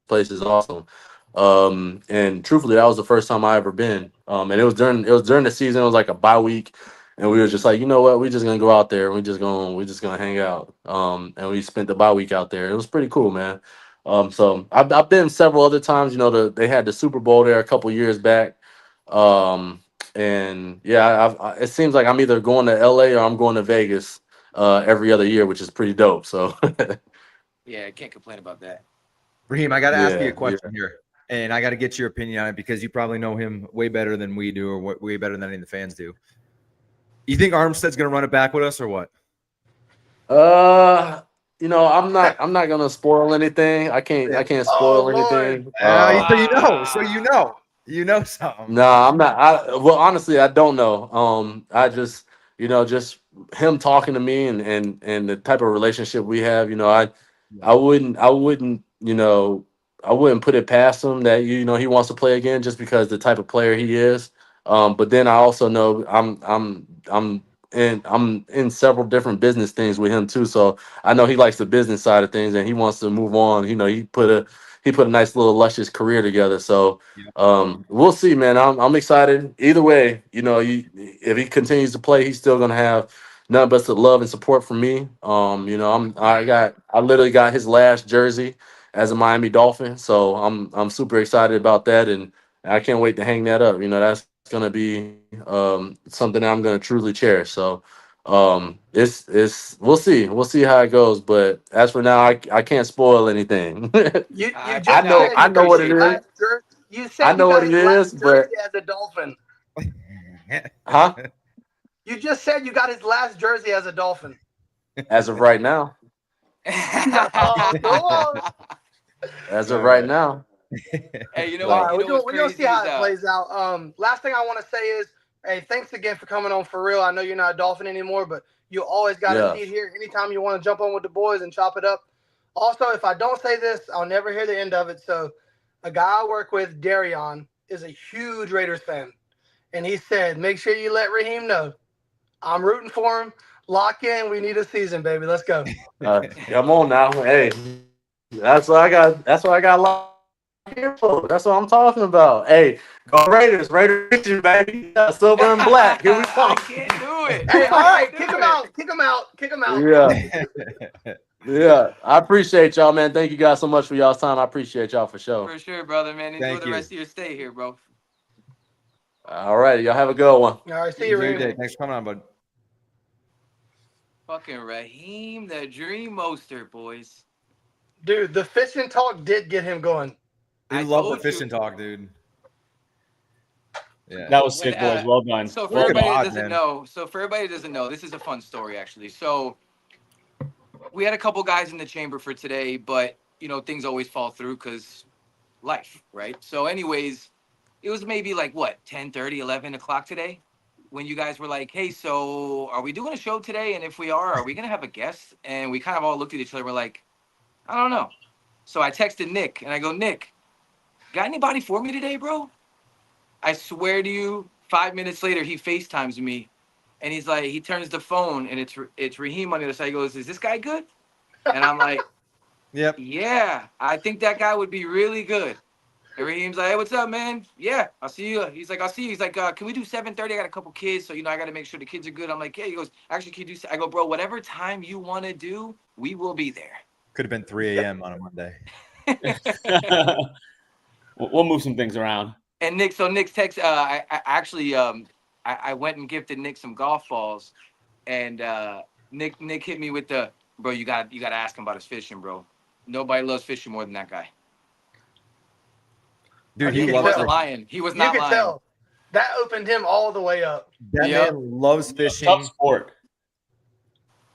place is awesome. And truthfully, that was the first time I ever been. And it was during the season. It was like a bye week, and we were just like, you know what, we're just gonna go out there. We're just gonna hang out. And we spent the bye week out there. It was pretty cool, man. So I've been several other times. You know, they had the Super Bowl there a couple years back. And yeah, it seems like I'm either going to LA or I'm going to Vegas every other year, which is pretty dope. So
Yeah, I can't complain about that.
Raheem, I got to ask you a
yeah.
question here, and I got to get your opinion on it because you probably know him way better than we do, or way better than any of the fans do. You think Armstead's going to run it back with us, or what?
Uh, I'm not gonna spoil anything. I can't spoil anything.
You know something.
No, I'm not. Well, honestly, I don't know. I just, just him talking to me and the type of relationship we have. I wouldn't, I wouldn't put it past him that he wants to play again just because the type of player he is. But then I also know I'm in several different business things with him too. So I know he likes the business side of things and he wants to move on. He put a nice little luscious career together. So we'll see, man. I'm excited. Either way, if he continues to play, he's still gonna have nothing but the love and support from me. I literally got his last jersey as a Miami Dolphin, so I'm super excited about that, and I can't wait to hang that up. That's gonna be something that I'm gonna truly cherish. So it's we'll see how it goes, but as for now, I can't spoil anything.
You just
I know
said
I
you
know
got
what
his
it is.
last jersey. You
I
said
know
you
what
got
it
his last
is, but
jersey as a Dolphin.
huh?
You just said you got his last jersey as a Dolphin.
As of right now.
Oh, come on.
As of right now.
Hey, you know
All
what?
right,
You know what's
we're gonna
crazy
see how
is
it plays out. Last thing I want to say is, hey, thanks again for coming on for real. I know you're not a Dolphin anymore, but you always got a
Yeah.
seat here anytime you want to jump on with the boys and chop it up. Also, if I don't say this, I'll never hear the end of it. So, a guy I work with, Darion, is a huge Raiders fan, and he said, "Make sure you let Raheem know. I'm rooting for him. Lock in. We need a season, baby. Let's go."
Come on now. Hey, that's what I got. That's what I got locked here for. That's what I'm talking about. Hey, go Raiders. Raiders, baby. Yeah, silver and black. Here we
I
come.
can't do it.
Hey, all right,
I
kick
can't
him
do it.
out. Kick him out. Kick him out.
Yeah. Yeah. I appreciate y'all, man. Thank you guys so much for y'all's time. I appreciate y'all for sure.
For sure, brother, man. Enjoy
Thank
the
you.
rest of your stay here, bro.
All right. Y'all have a good one.
All right, see you,
Enjoy your
Raheem.
day. Thanks for coming on, bud.
Fucking Raheem, the Dream Mostert, boys.
Dude, the fishing talk did get him going.
They
I
love the
told you.
fishing talk, dude. Yeah.
That was sick, boys. Well done.
So for
Well
everybody that
done,
doesn't
man.
know, this is a fun story actually. So we had a couple guys in the chamber for today, but things always fall through because life, right? So anyways, it was maybe like what, 10:30, 11 o'clock today when you guys were like, hey, so are we doing a show today? And if we are we gonna have a guest? And we kind of all looked at each other, we're like, I don't know. So I texted Nick and I go, Nick, got anybody for me today, bro? I swear to you, 5 minutes later, he FaceTimes me, and he's like, he turns the phone, and it's Raheem on the other side. He goes, "Is this guy good?" And I'm like,
Yep.
"Yeah, I think that guy would be really good." And Raheem's like, "Hey, what's up, man? Yeah, I'll see you." He's like, "I'll see you." He's like, "Can we do 7:30? I got a couple kids, so I got to make sure the kids are good." I'm like, "Yeah." He goes, "Actually, can you do?" I go, "Bro, whatever time you want to do, we will be there."
Could have been 3 a.m. on a Monday.
We'll move some things around.
And Nick's text. I actually I went and gifted Nick some golf balls, and Nick hit me with the, bro. You got to ask him about his fishing, bro. Nobody loves fishing more than that guy.
Dude,
You
he
can
loves
tell.
fishing.
lying. He was
You
not
could
lying.
tell. That opened him all the way up.
That
Yep.
man loves fishing.
Tough sport.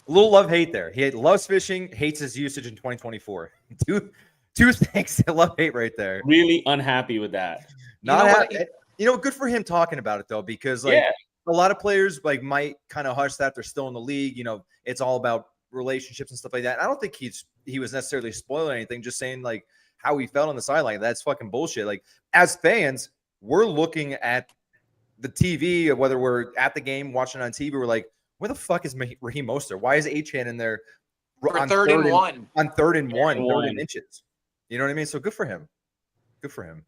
A little love-hate there. He loves fishing, hates his usage in 2024. Two things to love-hate right there.
Really unhappy with that.
Not
know what?
happy. Good for him talking about it though, because a lot of players might kind of hush that they're still in the league. It's all about relationships and stuff like that. And I don't think he was necessarily spoiling anything, just saying how he felt on the sideline. That's fucking bullshit. As fans, we're looking at the TV, whether we're at the game watching on TV, we're like, where the fuck is Raheem Mostert? Why is Achane in there
For
on
third and one?
On third and one,
and
third
one.
and inches. You know what I mean? So good for him. Good for him.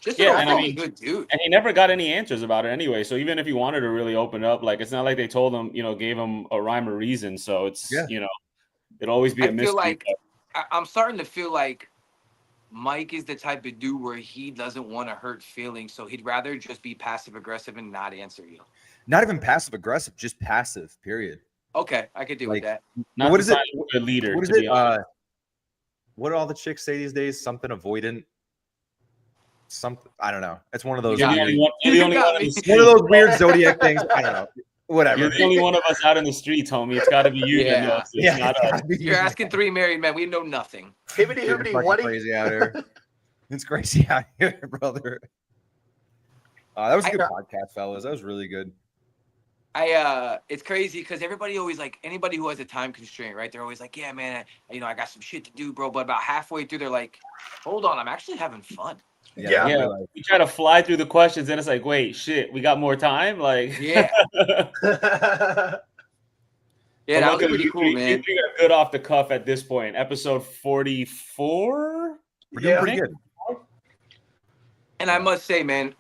Just
Yeah,
an
and I
overall
mean-
good dude.
And he never got any answers about it anyway. So even if he wanted to really open up, it's not like they told him, gave him a rhyme or reason. So it's, it'll always be a
I
mystery.
feel like I'm starting to feel like Mike is the type of dude where he doesn't want to hurt feelings, so he'd rather just be passive aggressive and not answer you.
Not even passive aggressive, just passive. Period.
Okay, I could deal with that.
Not
what
the
is it?
sign of a leader.
What is
to be
it?
honest.
What do all the chicks say these days? Something avoidant. Something I don't know. It's one of those.
You got
weird,
me.
You're the only
You got
one in
me.
the
one of those weird
city.
zodiac things. I don't know. Whatever.
You're the only one of us out in the streets, homie. It's got to be you that knows. It's not us.
You're asking three married men. We know nothing.
Hibbity
It's
hoobity
fucking
what?
crazy out here. It's crazy out here, brother. That was a good podcast, fellas. That was really good.
It's crazy because everybody always like anybody who has a time constraint, right? They're always like, yeah, man, I got some shit to do, bro. But about halfway through, they're like, hold on, I'm actually having fun.
Yeah.
We try to fly through the questions, and it's like, wait, shit, we got more time. Like,
yeah, that was pretty cool, man.
We are good off the cuff at this point. Episode 44.
We're doing pretty good.
And I must say, man,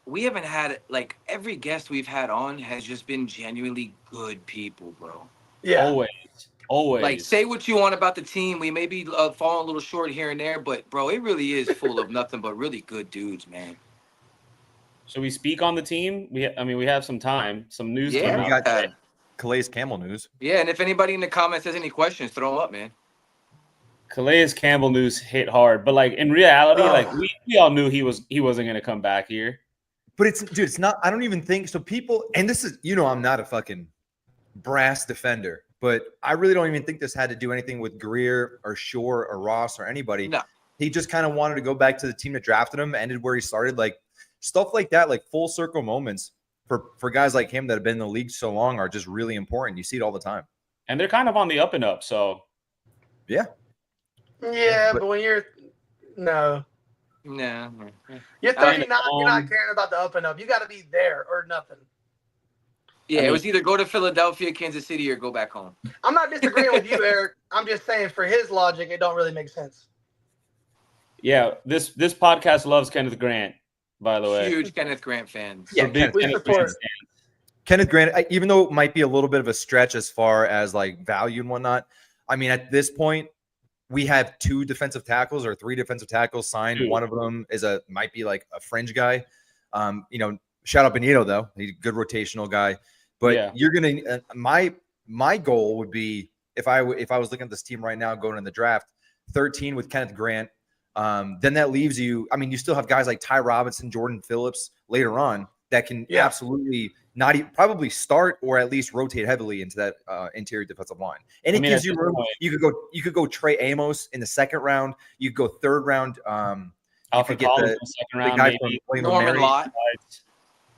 we haven't had like every guest we've had on has just been genuinely good people, bro.
Yeah,
always.
Like, say what you want about the team. We may be falling a little short here and there, but bro, it really is full of nothing but really good dudes, man.
Should we speak on the team? We have some time, some news.
Yeah,
we got Calais Campbell news.
Yeah, and if anybody in the comments has any questions, throw them up, man.
Calais Campbell news hit hard, but like in reality, like we all knew he wasn't gonna come back here.
But it's not. I don't even think so. People, and this is, I'm not a fucking brass defender, but I really don't even think this had to do anything with Greer or Shore or Ross or anybody.
No,
he just kind of wanted to go back to the team that drafted him, ended where he started, like stuff like that, like full circle moments for guys like him that have been in the league so long are just really important. You see it all the time,
and they're kind of on the up and up. So,
yeah, but when you're you're 39, you're not caring about the up and up. You got to be there or nothing.
Yeah, it was either go to Philadelphia, Kansas City, or go back home.
I'm not disagreeing with you, Eric. I'm just saying for his logic, it don't really make sense.
Yeah, this podcast loves Kenneth Grant, by the way.
Huge Kenneth Grant fans.
Yeah, Kenneth Grant, even though it might be a little bit of a stretch as far as like value and whatnot, I mean, at this point, we have 2 defensive tackles or 3 defensive tackles signed. One of them might be like a fringe guy. Shout out Benito though. He's a good rotational guy. But you're gonna my goal would be if I was looking at this team right now going in the draft, 13 with Kenneth Grant. Then that leaves you. I mean, you still have guys like Ty Robinson, Jordan Phillips later on that can absolutely not probably start or at least rotate heavily into that interior defensive line. And it gives you room. You could go Trey Amos in the 2nd round. You could go 3rd round. You could get the 2nd round, guy from Norman Lott.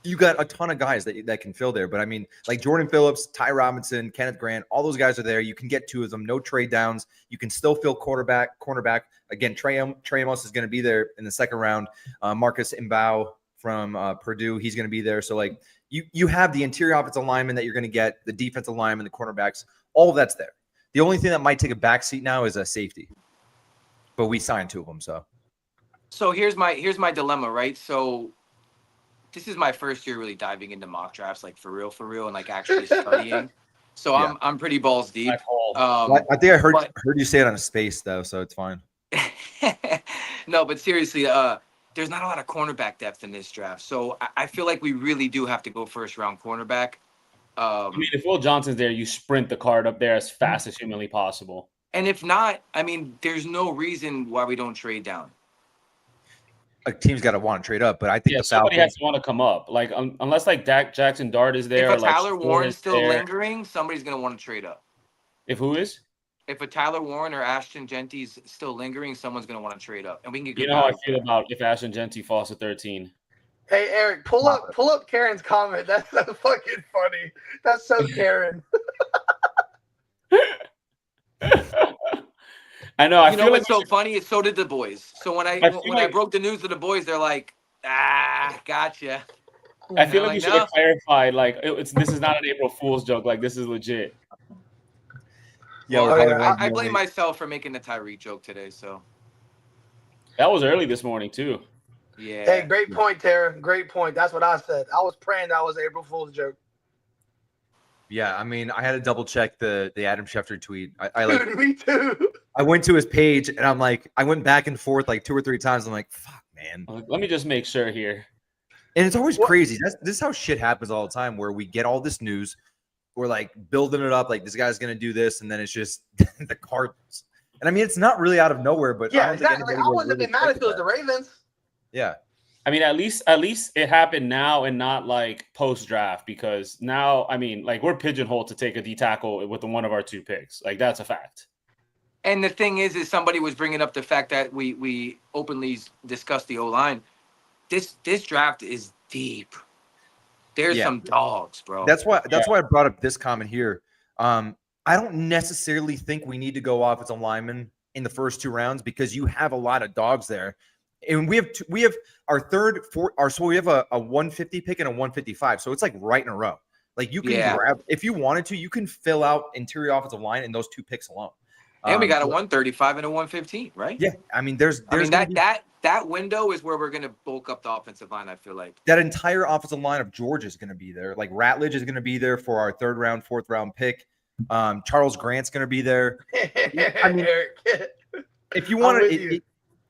You got a ton of guys that can fill there. But I mean, like Jordan Phillips, Ty Robinson, Kenneth Grant, all those guys are there. You can get 2 of them, no trade downs. You can still fill cornerback. Again, Trey Amos is going to be there in the 2nd round. Marcus Mbao from Purdue, he's going to be there. So like you have the interior offensive lineman that you're going to get, the defensive lineman, the cornerbacks, all of that's there. The only thing that might take a backseat now is a safety. But we signed 2 of them, so.
So here's my dilemma, right? So this is my first year really diving into mock drafts, like for real, and like actually studying. So I'm pretty balls deep.
I think I heard you say it on a space though, so it's fine.
No, but seriously, there's not a lot of cornerback depth in this draft. So I feel like we really do have to go 1st round cornerback.
I mean, if Will Johnson's there, you sprint the card up there as fast as humanly possible.
And if not, I mean, there's no reason why we don't trade down.
A team's got to want to trade up, but I think
somebody has to want to come up. Like unless like Dak Jackson Dart is there,
if a Tyler Warren's still lingering, somebody's gonna want to trade up.
If who is?
If a Tyler Warren or Ashton Genty's still lingering, someone's gonna want to trade up, and we can get.
You know how I feel about if Ashton Genty falls to 13.
Hey Eric, pull up Karen's comment. That's so fucking funny. That's so Karen.
I know.
You know what's so funny? Is so did the boys. So when I broke the news to the boys, they're like, gotcha.
I feel like we should have clarified. Like this is not an April Fool's joke. Like this is legit.
Yeah, well, I blame myself for making the Tyreek joke today. So
that was early this morning too.
Yeah.
Hey, great point, Tara. Great point. That's what I said. I was praying that was April Fool's joke.
Yeah, I mean, I had to double check the Adam Schefter tweet.
Dude, me too.
I went to his page and I'm like, I went back and forth like 2 or 3 times. I'm like, fuck, man.
Let me just make sure here.
And it's always crazy. This is how shit happens all the time, where we get all this news, we're like building it up, like this guy's gonna do this, and then it's just the Cardinals. And I mean, it's not really out of nowhere, but
yeah, exactly. I wouldn't have been mad if it was the Ravens.
Yeah.
I mean, at least it happened now and not like post draft, because now, I mean, like we're pigeonholed to take a D tackle with one of our 2 picks. Like that's a fact.
And the thing is somebody was bringing up the fact that we openly discussed the O-line. This draft is deep. There's some dogs, bro.
That's why I brought up this comment here. I don't necessarily think we need to go offensive lineman in the first 2 rounds, because you have a lot of dogs there. And we have our third, so we have a 150 pick and a 155. So it's like right in a row. Like you can grab, if you wanted to, you can fill out interior offensive line in those 2 picks alone.
And we got a 135 and a 115, right?
Yeah. I mean, there's
that window is where we're going to bulk up the offensive line, I feel like.
That entire offensive line of Georgia is going to be there. Like Ratledge is going to be there for our 3rd round, 4th round pick. Charles Grant's going to be there. I mean, if you wanted,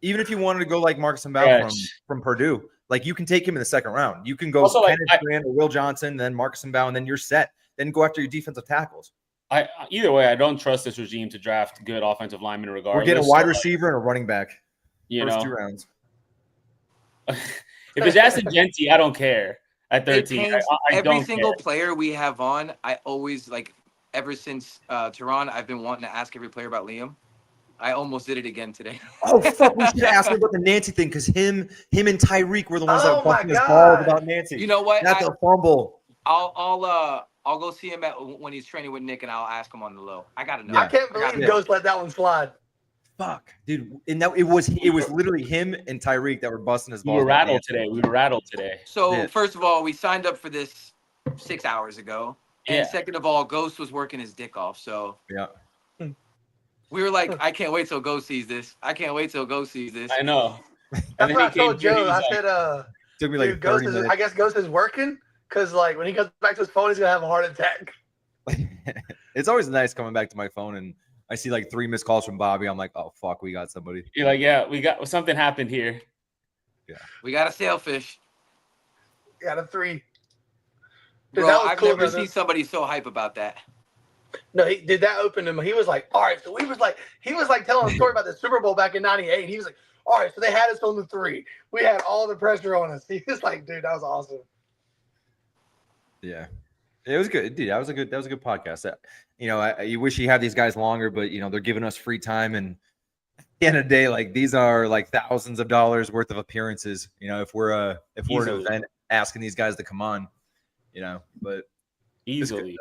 even if you wanted to go like Marcus Mbow from Purdue, like you can take him in the 2nd round. You can go Kenneth Grant or Will Johnson, then Marcus Mbow, and then you're set. Then go after your defensive tackles.
Either way, I don't trust this regime to draft good offensive linemen regardless.
We're getting a wide receiver and a running back. First 2 rounds.
If it's Ashton Genty, I don't care. At 13,
every single player we have on, I always like. Ever since Terron, I've been wanting to ask every player about Liam. I almost did it again today.
Oh fuck! We should ask him about the Nancy thing, because him and Tyreek were the ones that were fucking his balls about Nancy.
You know what?
That's a fumble.
I'll go see him when he's training with Nick, and I'll ask him on the low. I gotta know.
I can't believe Ghost let that one slide.
Fuck, dude! And it was literally him and Tyreek that were busting his balls.
We were rattled today.
So first of all, we signed up for this 6 hours ago. And second of all, Ghost was working his dick off. So we were like, I can't wait till Ghost sees this. I
know.
That's what I told Joe. I said,
took me like 30 minutes.
I guess Ghost is working, because like when he goes back to his phone, he's gonna have a heart attack.
It's always nice coming back to my phone and I see like 3 missed calls from Bobby. I'm like, oh fuck, we got somebody.
You're like, yeah, we got something happened here.
Yeah,
we got a sailfish.
Got a 3.
Bro, I've never seen somebody so hype about that.
No, he did that open him. He was like, all right. So he was like telling a story about the Super Bowl back in '98. He was like, all right, so they had us on the 3. We had all the pressure on us. He was like, dude, that was awesome.
Yeah, it was good, dude. That was a good podcast. You wish you had these guys longer, but they're giving us free time, and at the end of the day, like these are like thousands of dollars worth of appearances. If we're an event asking these guys to come on. But
easily.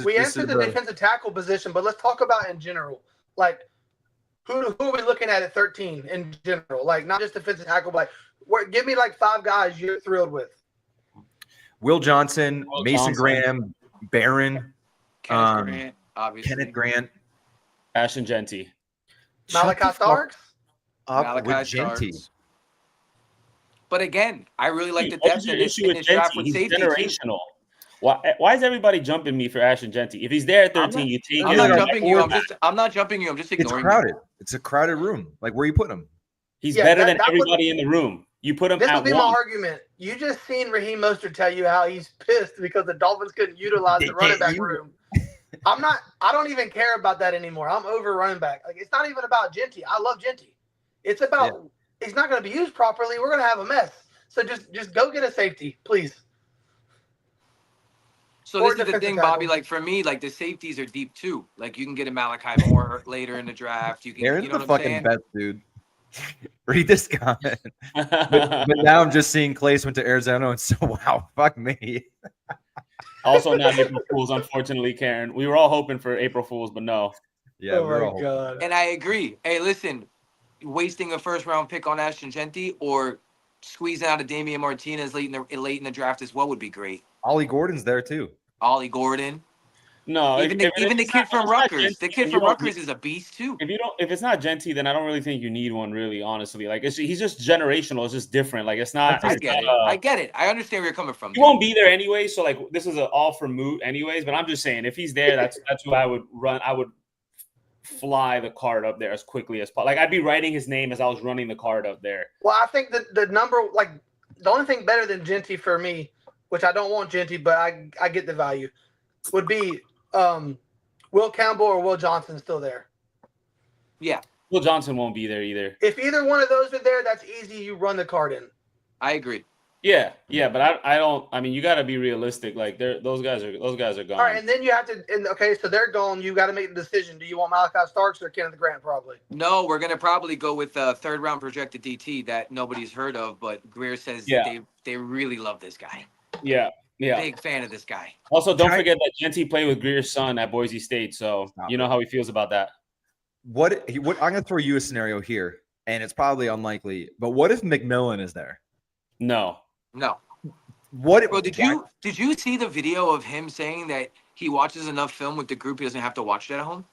We answered the defensive tackle position, but let's talk about in general. Like, who are we looking at 13 in general? Like, not just defensive tackle, but give me like 5 guys you're thrilled with.
Will Johnson, Mason Graham, Barron,
Kenneth Grant,
Ashton Genty,
Malachi Starks,
Genty.
But again, I really like the depth in this draft with safety. He's generational.
Why is everybody jumping me for Ashton Genty? If he's there at 13, you take
I'm
it.
not jumping you. I'm not jumping you. I'm just ignoring you.
It's crowded. It's a crowded room. Like, where are you putting him?
He's better than everybody in the room. You put him
this
at
would be
1.
my argument. You just seen Raheem Mostert tell you how he's pissed because the Dolphins couldn't utilize the running back room. I don't even care about that anymore. I'm over running back. Like, it's not even about Genty. I love Genty. It's about he's not going to be used properly. We're going to have a mess. So just go get a safety, please.
So this is the thing, Bobby. Like, for me, like, the safeties are deep too. Like, you can get a Malachi Moore later in the draft. You can.
Aaron's
you know
the
what I'm
fucking
saying?
best, dude. Read this comment. but now I'm just seeing Calais went to Arizona, and so wow, fuck me.
Also not April Fools, unfortunately, Karen. We were all hoping for April Fools, but no.
Yeah, we're all
God.
And I agree. Hey, listen, wasting a first-round pick on Ashton Genty or squeezing out a Damian Martinez late in the draft as well would be great.
Ollie Gordon's there too.
Ollie Gordon.
No,
even the kid from Rutgers. The kid from Rutgers is a beast too.
If it's not Genty, then I don't really think you need one. Really, honestly, like he's just generational. It's just different. Like it's not.
I get it. I understand where you're coming from.
He won't be there anyway. So like this is an all for moot anyways. But I'm just saying, if he's there, that's who I would run. I would fly the card up there as quickly as possible. Like I'd be writing his name as I was running the card up there.
Well, I think that the number, like the only thing better than Genty for me, which I don't want Genty, but I get the value, would be Will Campbell or Will Johnson still there.
Yeah.
Will Johnson won't be there either.
If either one of those are there, that's easy. You run the card in.
I agree.
Yeah, but I don't. I mean, you got to be realistic. Like those guys are gone.
All right, and then you have to. Okay, so they're gone. You got to make the decision. Do you want Malachi Starks or Kenneth Grant? Probably.
No, we're gonna probably go with a third round projected DT that nobody's heard of, but Greer says they really love this guy.
Yeah.
Big fan of this guy.
Also, don't forget that Genty played with Greer's son at Boise State, so you know how he feels about that.
What I'm going to throw you a scenario here, and it's probably unlikely, but what if McMillan is there?
No.
What?
Bro, did you see the video of him saying that he watches enough film with the group he doesn't have to watch it at home?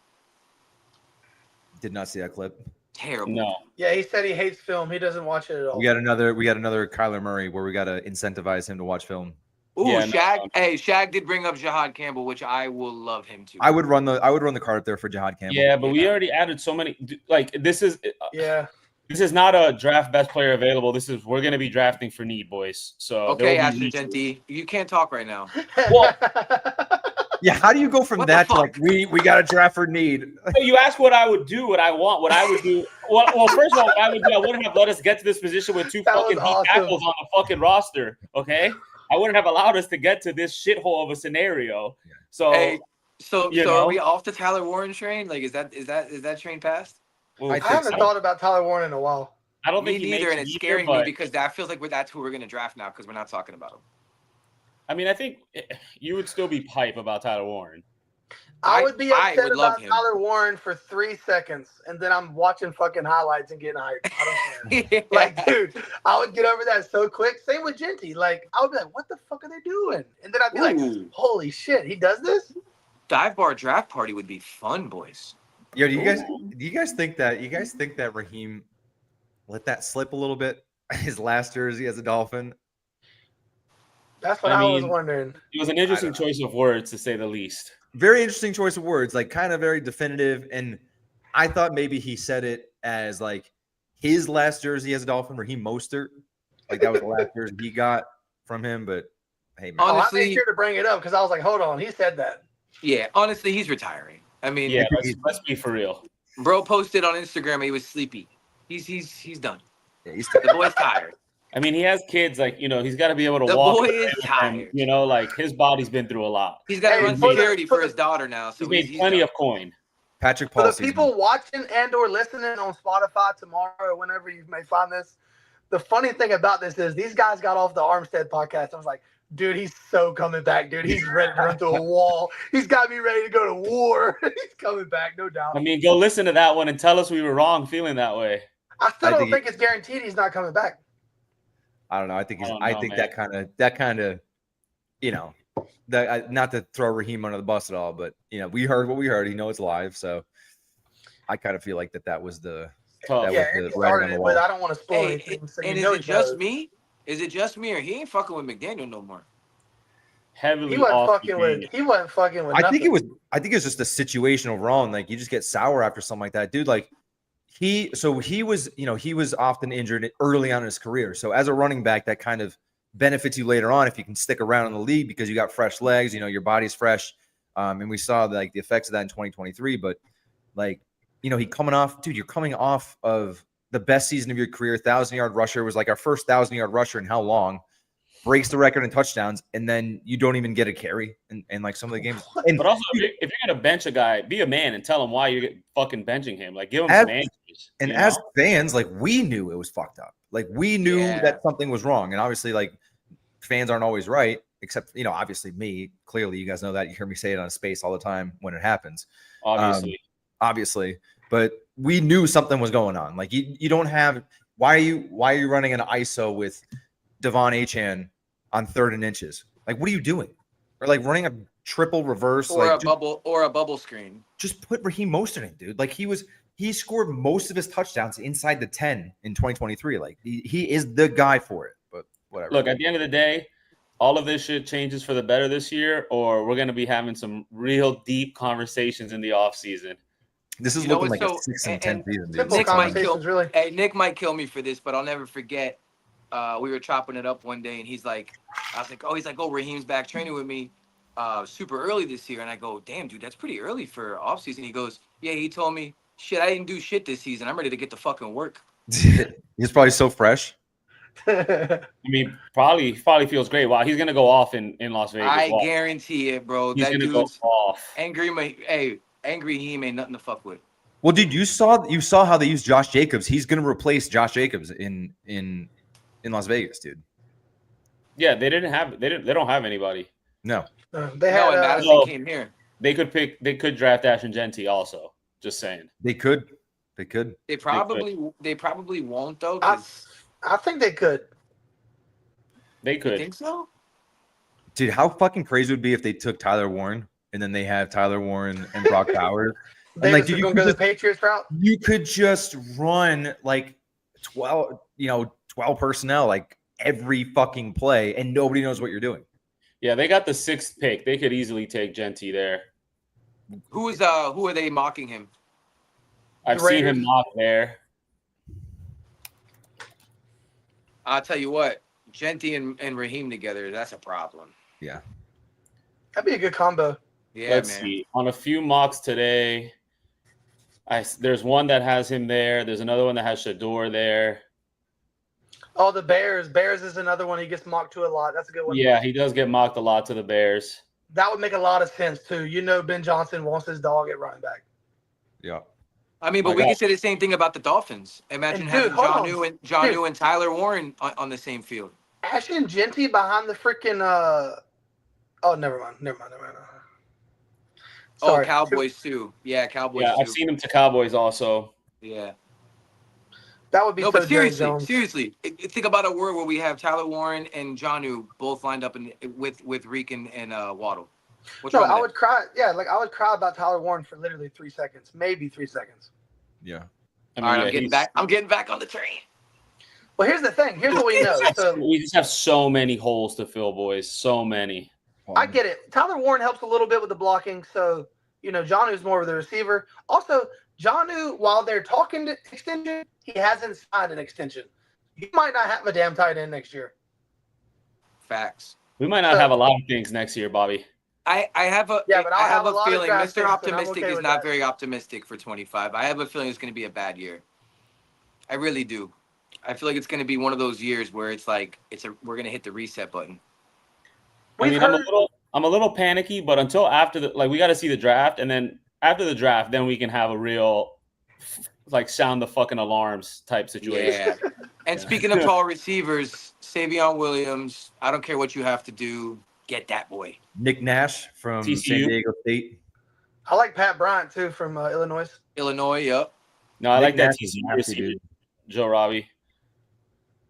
Did not see that clip.
Terrible.
No.
Yeah, he said he hates film. He doesn't watch it at all.
We got another Kyler Murray where we got to incentivize him to watch film.
Ooh,
Yeah,
Shaq. Hey, Shaq did bring up Jahad Campbell, which I will love him too.
I would run the card up there for Jahad Campbell.
Yeah, but we already added so many. Like this is not a draft best player available. We're going to be drafting for need, boys. So
okay, Ashton Genty, you can't talk right now.
Well,
yeah, how do you go from that to like we got a draft for need?
you ask what I would do, what I want, what I would do. Well, first of all, what I would do, I wouldn't have let us get to this position with two fucking tackles on the fucking roster. Okay, I wouldn't have allowed us to get to this shithole of a scenario. So,
so are we off the Tyler Warren train? Like, is that train passed?
Well,
I haven't thought about Tyler Warren in a while.
I don't think
me neither, and it's scaring me because that feels like that's who we're going to draft now because we're not talking about him.
I mean, I think you would still be hype about Tyler Warren.
I would be upset about
him.
Tyler Warren for 3 seconds, and then I'm watching fucking highlights and getting hyped. I don't care. Like, dude, I would get over that so quick. Same with Genty. Like, I would be like, what the fuck are they doing? And then I'd be like, holy shit, he does this?
Dive bar draft party would be fun, boys.
Yo, do you guys think that Raheem let that slip a little bit? His last jersey as a Dolphin.
That's what I was wondering.
It was an interesting choice of words, to say the least.
Very interesting choice of words, like kind of very definitive. And I thought maybe he said it as like his last jersey as a Dolphin, Raheem Mostert. Like that was the last jersey he got from him. But hey, man.
Honestly,
I made sure to bring it up because I was like, hold on, he said that.
Yeah, honestly, he's retiring. I mean,
yeah, let's be for real.
Bro posted on Instagram he was sleepy. He's done.
Yeah,
the boy's tired.
I mean, he has kids. Like, you know, he's got to be able to
The
walk.
boy is tired.
You know, like his body's been through a lot.
He's got to run security for his daughter now. So
he's made plenty of coin.
Patrick
For
Paul.
the people watching and or listening on Spotify tomorrow or whenever you may find this, the funny thing about this is these guys got off the Armstead podcast. I was like, dude, he's so coming back, dude. He's ready to run through a wall. He's got to be ready to go to war. He's coming back, no doubt.
I mean, go listen to that one and tell us we were wrong feeling that way.
I still don't think it's guaranteed he's not coming back.
I don't know. I think that kind of, you know, not to throw Raheem under the bus at all, but you know, we heard what we heard. He knows it's live, so I kind of feel like that was the
I don't want to spoil anything. So
and is it just me? Is it just me, or he ain't fucking with McDaniel no more?
Heavily,
he wasn't fucking with.
I think it was just a situational wrong. Like you just get sour after something like that, dude. Like he was often injured early on in his career. So as a running back, that kind of benefits you later on if you can stick around in the league because you got fresh legs. You know, your body's fresh. And we saw like the effects of that in 2023. But like, you know, you're coming off of the best season of your career. 1,000-yard rusher was like our first 1,000-yard rusher in how long? Breaks the record in touchdowns, and then you don't even get a carry in like some of the games.
But also, if you're gonna bench a guy, be a man and tell him why you're fucking benching him. Like, give him some answers.
And as fans, like we knew it was fucked up. Like we knew that something was wrong. And obviously, like fans aren't always right, except obviously me. Clearly, you guys know that. You hear me say it on Space all the time when it happens. Obviously, but we knew something was going on. Like you don't have. Why are you running an ISO with Devon Achane on 3rd and inches? Like, what are you doing? Or like running a triple reverse
or a bubble screen.
Just put Raheem Mostert in, dude. Like he scored most of his touchdowns inside the 10 in 2023. Like he is the guy for it. But whatever.
Look, at the end of the day, all of this shit changes for the better this year, or we're gonna be having some real deep conversations in the offseason.
This is looking like a 6 and 10 season.
Nick might kill me for this, but I'll never forget. We were chopping it up one day, and he's like, oh, Raheem's back training with me super early this year. And I go, damn, dude, that's pretty early for offseason. He goes, yeah, he told me, shit, I didn't do shit this season. I'm ready to get to fucking work.
He's probably so fresh.
I mean, probably feels great. Wow, he's gonna go off in Las Vegas.
I
Wow.
guarantee it, bro.
He's
That
gonna go
dude's
off.
angry. Angry Heem ain't nothing to fuck with.
Well, dude, you saw how they used Josh Jacobs. He's going to replace Josh Jacobs in Las Vegas, dude.
Yeah, they don't have anybody.
No.
They had
and Madison came here.
They could draft Ashton Genty also. Just saying.
They could.
They probably won't though.
I think they could.
They could.
You think so?
Dude, how fucking crazy would it be if they took Tyler Warren and then they have Tyler Warren and Brock Bowers?
They
like,
going to go the Patriots route?
You could just run like 12 personnel like every fucking play and nobody knows what you're doing.
Yeah, they got the 6th pick. They could easily take Genty there.
Who are they mocking him?
I've seen him mock there.
I'll tell you what, Genty and Raheem together, that's a problem.
Yeah.
That'd be a good combo.
Yeah,
Let's
man.
see. On a few mocks today, there's one that has him there. There's another one that has Shador there.
Oh, the Bears. Bears is another one he gets mocked to a lot. That's a good one.
Yeah, he does get mocked a lot to the Bears.
That would make a lot of sense, too. You know Ben Johnson wants his dog at running back.
Yeah.
I mean, but we can say the same thing about the Dolphins. Imagine having Jonnu and Tyler Warren on the same field.
Ashton Genty behind the freaking oh, never mind.
Sorry. Oh, Cowboys too. Yeah, Cowboys too.
I've seen him to Cowboys also.
Yeah.
That would be
no,
so
but seriously, think about a world where we have Tyler Warren and Jonnu both lined up with Reek and Waddle.
I would cry. Yeah, like I would cry about Tyler Warren for literally 3 seconds, maybe 3 seconds.
Yeah.
I mean,
all right, I'm getting back on the train.
Well, here's the thing. Here's what we know. So,
we just have so many holes to fill, boys. So many.
I get it. Tyler Warren helps a little bit with the blocking. So, Jonnu's more of the receiver. Also, Jonnu, while they're talking to extension, he hasn't signed an extension. He might not have a damn tight end next year.
Facts.
We might not have a lot of things next year, Bobby.
I have a feeling Mr. Optimistic is not very optimistic for 25. I have a feeling it's going to be a bad year. I really do. I feel like it's going to be one of those years where it's like we're going to hit the reset button.
I mean, I'm a little panicky, but until after we got to see the draft, and then after the draft, then we can have a real sound the fucking alarms type situation.
Yeah. And speaking of tall receivers, Savion Williams, I don't care what you have to do, get that boy.
Nick Nash from
TCU.
San Diego State.
I like Pat Bryant too from Illinois.
Yep.
No, I like that
Nash
TCU receiver, Joe Robbie.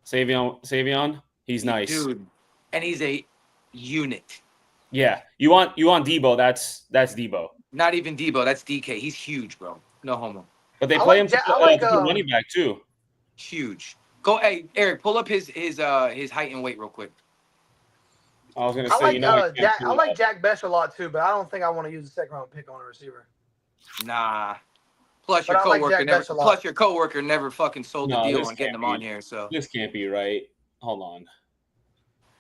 Savion, he's nice,
dude, and he's a unit.
Yeah, you want Debo? That's Debo.
Not even Debo. That's DK. He's huge, bro. No homo.
But they play him to running back too.
Huge. Go, hey Eric, pull up his height and weight real quick.
I was gonna say,
I like Jack Best a lot too, but I don't think I want to use a 2nd round pick on a receiver.
Nah. Plus your coworker never fucking sold the deal on getting them on here. So
this can't be right. Hold on.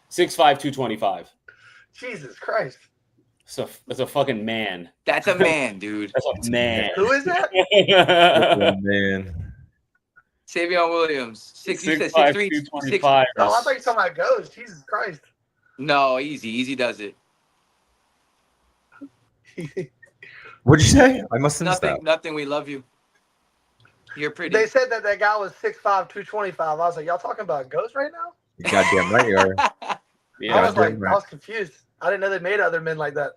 6'5", 225.
Jesus Christ.
That's a fucking man.
That's a man, dude.
That's a man.
Who is that?
Man.
Savion Williams. 6'3",
225.
Oh, I thought you were talking about Ghost. Jesus Christ.
No, easy does it.
What'd you say? I must have missed
Nothing. We love you. You're pretty.
They said that guy was 6'5", 225. I was like, y'all talking about Ghost right now?
You goddamn right you are.
Yeah,
I was confused. I didn't know they made other men like that.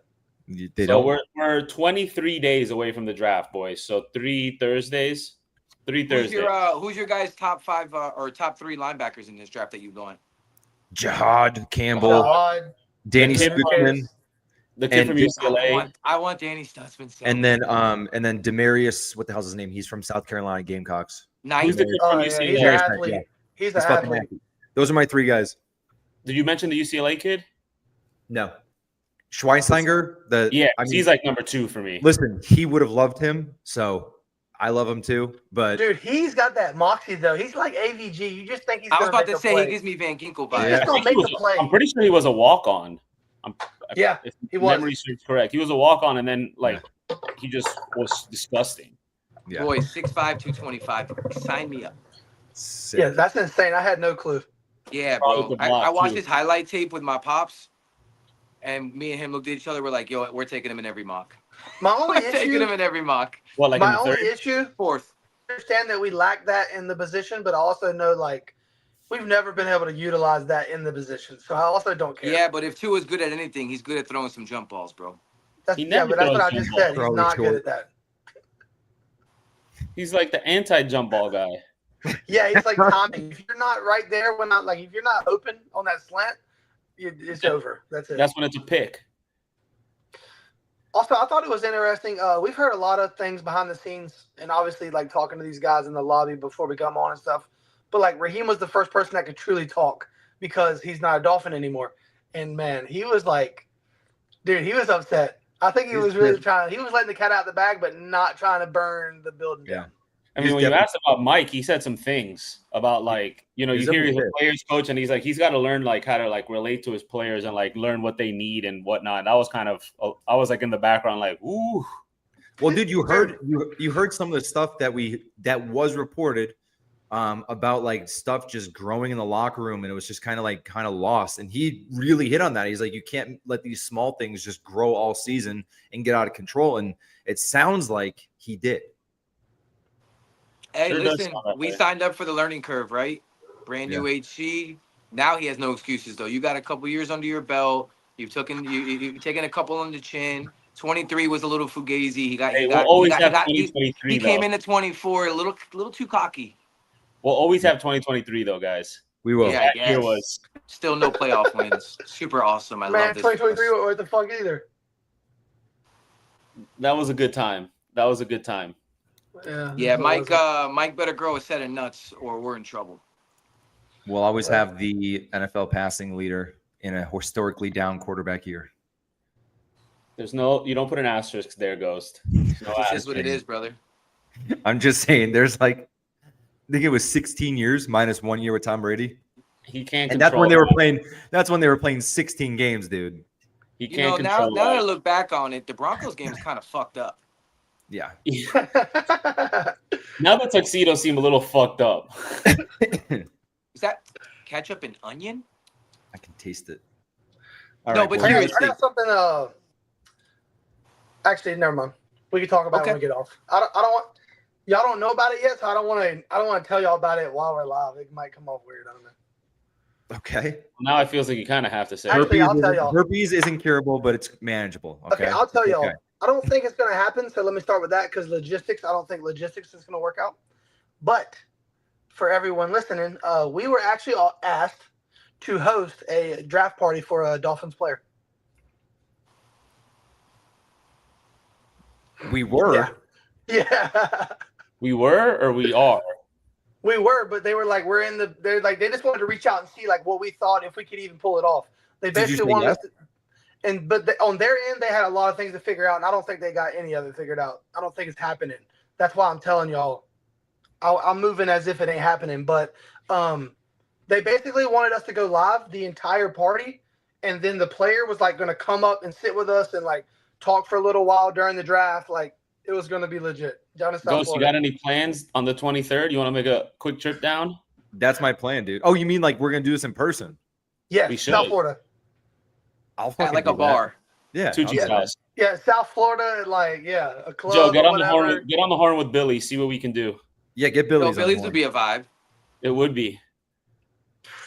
We're 23 days away from the draft, boys. So 3 Thursdays.
Who's your guys' top 5 or top 3 linebackers in this draft that you want?
Jihad Campbell, Danny Stutzman,
the kid from UCLA.
I want Danny Stutzman.
And then Demarius, what the hell's his name? He's from South Carolina Gamecocks.
Who's the kid from UCLA?
He's an athlete.
Yeah.
He's an athlete.
Those are my 3 guys.
Did you mention the UCLA kid?
No. Schweinsteiger.
He's like number 2 for me.
Listen, he would have loved him, so I love him too. But
dude, he's got that moxie though. He's like AVG. You just think he's.
I was about to say he gives me Van Ginkel vibes.
He's gonna make the play.
I'm pretty sure he was a walk-on.
If he was.
Memory serves correct. He was a walk-on, and then he just was disgusting.
Yeah.
Boy, 6'5", 225. Sign me up.
Sick.
Yeah, that's insane. I had no clue.
Yeah,
Probably
bro.
the
I
block,
watched
too.
his highlight tape with my pops, and me and him looked at each other. We're like, yo, we're taking him in every mock.
My only
We're taking
issue,
him in every mock.
What, like in
my
the
only
third?
issue,
Fourth.
I understand that we lack that in the position, but I also know like we've never been able to utilize that in the position. So I also don't care.
Yeah, but if Tua's good at anything, he's good at throwing some jump balls, bro.
He never
but that's what
throws
I just
jump
said.
balls.
He's not good at that.
He's like the anti-jump ball guy.
Yeah, he's like timing. If you're not right there if you're not open on that slant, it's over. That's it.
That's when it's a pick.
Also, I thought it was interesting. We've heard a lot of things behind the scenes, and obviously, like talking to these guys in the lobby before we come on and stuff. But like Raheem was the first person that could truly talk because he's not a Dolphin anymore. And man, he was like, dude, he was upset. I think he was really trying. He was letting the cat out of the bag, but not trying to burn the building down.
I mean, when you asked about Mike, he said some things about like, you hear he's a players coach, and he's like, he's got to learn like how to like relate to his players and like learn what they need and whatnot. That was kind of, I was like in the background, like, ooh.
Well, dude, you heard some of the stuff that was reported about like stuff just growing in the locker room, and it was just kind of lost. And he really hit on that. He's like, you can't let these small things just grow all season and get out of control. And it sounds like he did.
Hey, listen, we signed up for the learning curve, right? Brand new HC. Now he has no excuses, though. You got a couple years under your belt. You've taken a couple on the chin. 23 was a little fugazi. He came in at 24, a little too cocky.
We'll always have 2023 though, guys.
We will.
Yeah,
Here was
still no playoff wins. Super awesome. I love this.
2023, what the fuck either.
That was a good time.
Yeah, Mike better grow a set of nuts or we're in trouble.
We'll always have the NFL passing leader in a historically down quarterback year.
You don't put an asterisk there, Ghost.
This is what it is, brother.
I'm just saying there's like, I think it was 16 years minus 1 year with Tom Brady.
He can't
and
control
that's when they were playing 16 games, dude.
He can't
control now that I look back on it, the Broncos game is kind of fucked up.
Yeah.
Now the tuxedos seem a little fucked up.
Is that ketchup and onion?
I can taste it.
But seriously.
I got something. Actually, never mind. We can talk about it when we get off. I don't want y'all don't know about it yet, so I don't want to tell y'all about it while we're live. It might come off weird. I don't know.
Okay.
Now it feels like you kind of have to say.
Actually, I'll tell y'all.
Herpes isn't curable, but it's manageable. Okay,
I'll tell y'all. Okay. I don't think it's going to happen, so let me start with that because logistics. I don't think logistics is going to work out. But for everyone listening, we were actually asked to host a draft party for a Dolphins player.
We were.
Yeah.
We were, or we are.
We were, but they were like, they just wanted to reach out and see like what we thought if we could even pull it off. They basically wanted us to, on their end, they had a lot of things to figure out, and I don't think they got any of it figured out. I don't think it's happening. That's why I'm telling y'all, I'm moving as if it ain't happening. But they basically wanted us to go live the entire party, and then the player was like going to come up and sit with us and like talk for a little while during the draft. Like it was going to be legit.
Ghost, you got any plans on the 23rd? You want to make a quick trip down?
That's my plan, dude. Oh, you mean like we're going to do this in person?
Yeah,
we should.
South Florida.
I'll fucking
like a bar.
Yeah.
Yeah, South Florida, like, a club.
Joe, get on the horn with Billy. See what we can do.
Yeah, get Billy's.
Billy's would be a vibe.
It would be.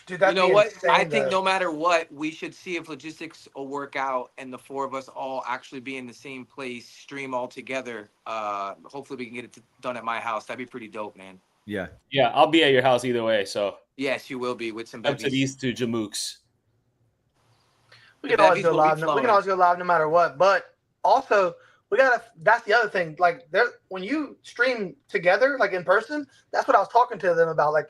Dude,
you know what? I think no matter what, we should see if logistics will work out and the four of us all actually be in the same place, stream all together. Hopefully we can get it done at my house. That'd be pretty dope, man.
Yeah.
Yeah, I'll be at your house either way. So
yes, you will be with some
up to these two Jamooks.
We can always go live. We can always go live no matter what. But also, that's the other thing. Like when you stream together, like in person, that's what I was talking to them about. Like,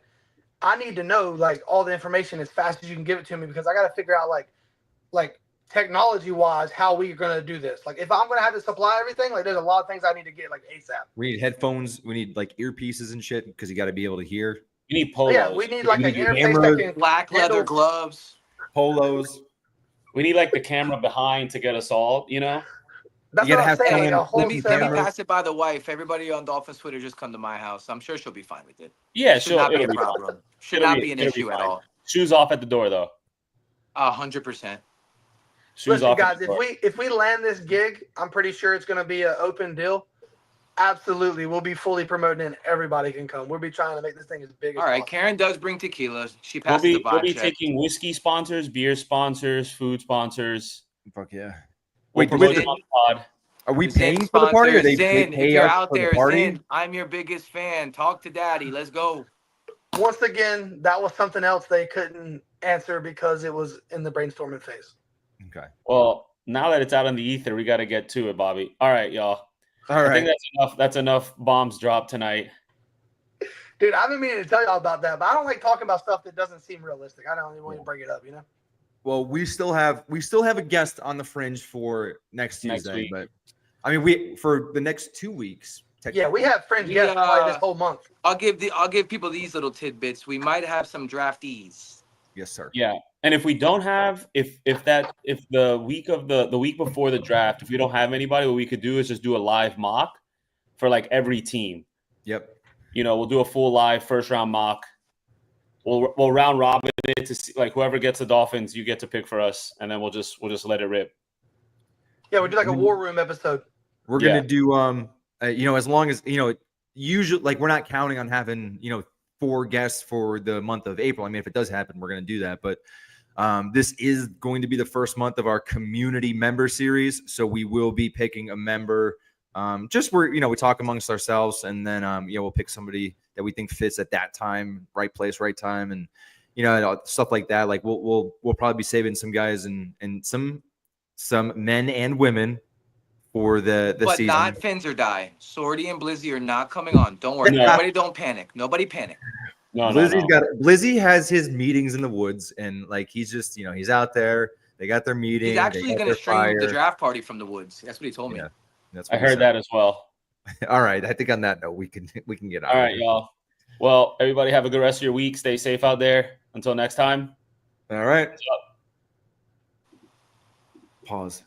I need to know like all the information as fast as you can give it to me because I got to figure out like technology wise how we're gonna do this. Like if I'm gonna have to supply everything, like there's a lot of things I need to get like ASAP.
We need headphones. We need like earpieces and shit because you got to be able to hear.
We need polos.
Yeah, we need like an interface that can
black leather gloves,
polos.
We need like the camera behind to get us all.
That's what I'm saying.
Let me pass it by the wife. Everybody on Dolphins Twitter just come to my house. I'm sure she'll be fine with it.
Yeah,
Should not be a problem. Should not be an issue at all.
Shoes off at the door, though.
100%.
Shoes
Listen,
off
guys,
at the door.
if we land this gig, I'm pretty sure it's going to be an open deal. Absolutely, we'll be fully promoting and everybody can come. We'll be trying to make this thing as big as
All right,
possible.
Karen does bring tequila. She
We'll
passes the
be, we'll
vibe
be
check.
taking whiskey sponsors, beer sponsors, food sponsors.
Fuck yeah.
We'll
Wait,
promote
Zin-
them on the pod.
are we
Zin
paying for the party, or
sponsors,
they
Zin,
pay
if you're
us
out
for
there,
the party?
Zin, I'm your biggest fan. Talk to Daddy. Let's go.
Once again, that was something else they couldn't answer because it was in the brainstorming phase.
Okay.
Well, now that it's out on the ether, we got to get to it, Bobby. All right, y'all.
All
I
right.
think that's enough. That's enough bombs dropped tonight.
Dude, I've been meaning to tell y'all about that, but I don't like talking about stuff that doesn't seem realistic. I don't even want to bring it up, you know?
Well, we still have a guest on the fringe for next Tuesday,
week.
but I mean, we for the next 2 weeks.
Yeah, we have fringe
We,
guests probably this whole month.
I'll give people these little tidbits. We might have some draftees.
Yes, sir.
Yeah, and if we don't have, if the week before the draft, if we don't have anybody, what we could do is just do a live mock for like every team.
Yep.
You know, we'll do a full live first round mock. We'll round robin it to see, like, whoever gets the Dolphins, you get to pick for us, and then we'll just let it rip.
Yeah, we'll do like a war room episode.
We're
Yeah.
gonna do as long as usually, like, we're not counting on having 4 guests for the month of April. I mean, if it does happen, we're gonna do that. But this is going to be the first month of our community member series, so we will be picking a member. Just where we talk amongst ourselves, and then we'll pick somebody that we think fits at that time, right place, right time, and stuff like that. Like we'll probably be saving some guys and some men and women for the
But
season.
not Fins or Die. Sorty and Blizzy are not coming on. Don't worry.
No.
Nobody don't panic. Nobody panic.
No,
Blizzy has his meetings in the woods, and like he's just he's out there. They got their meeting.
He's actually going to stream the draft party from the woods. That's what he told me.
Yeah. That's
I
what he
heard
said.
that as well.
All right, I think on that note we can get out.
All
of
right,
here.
y'all. Well, everybody have a good rest of your week. Stay safe out there. Until next time.
All right. Pause.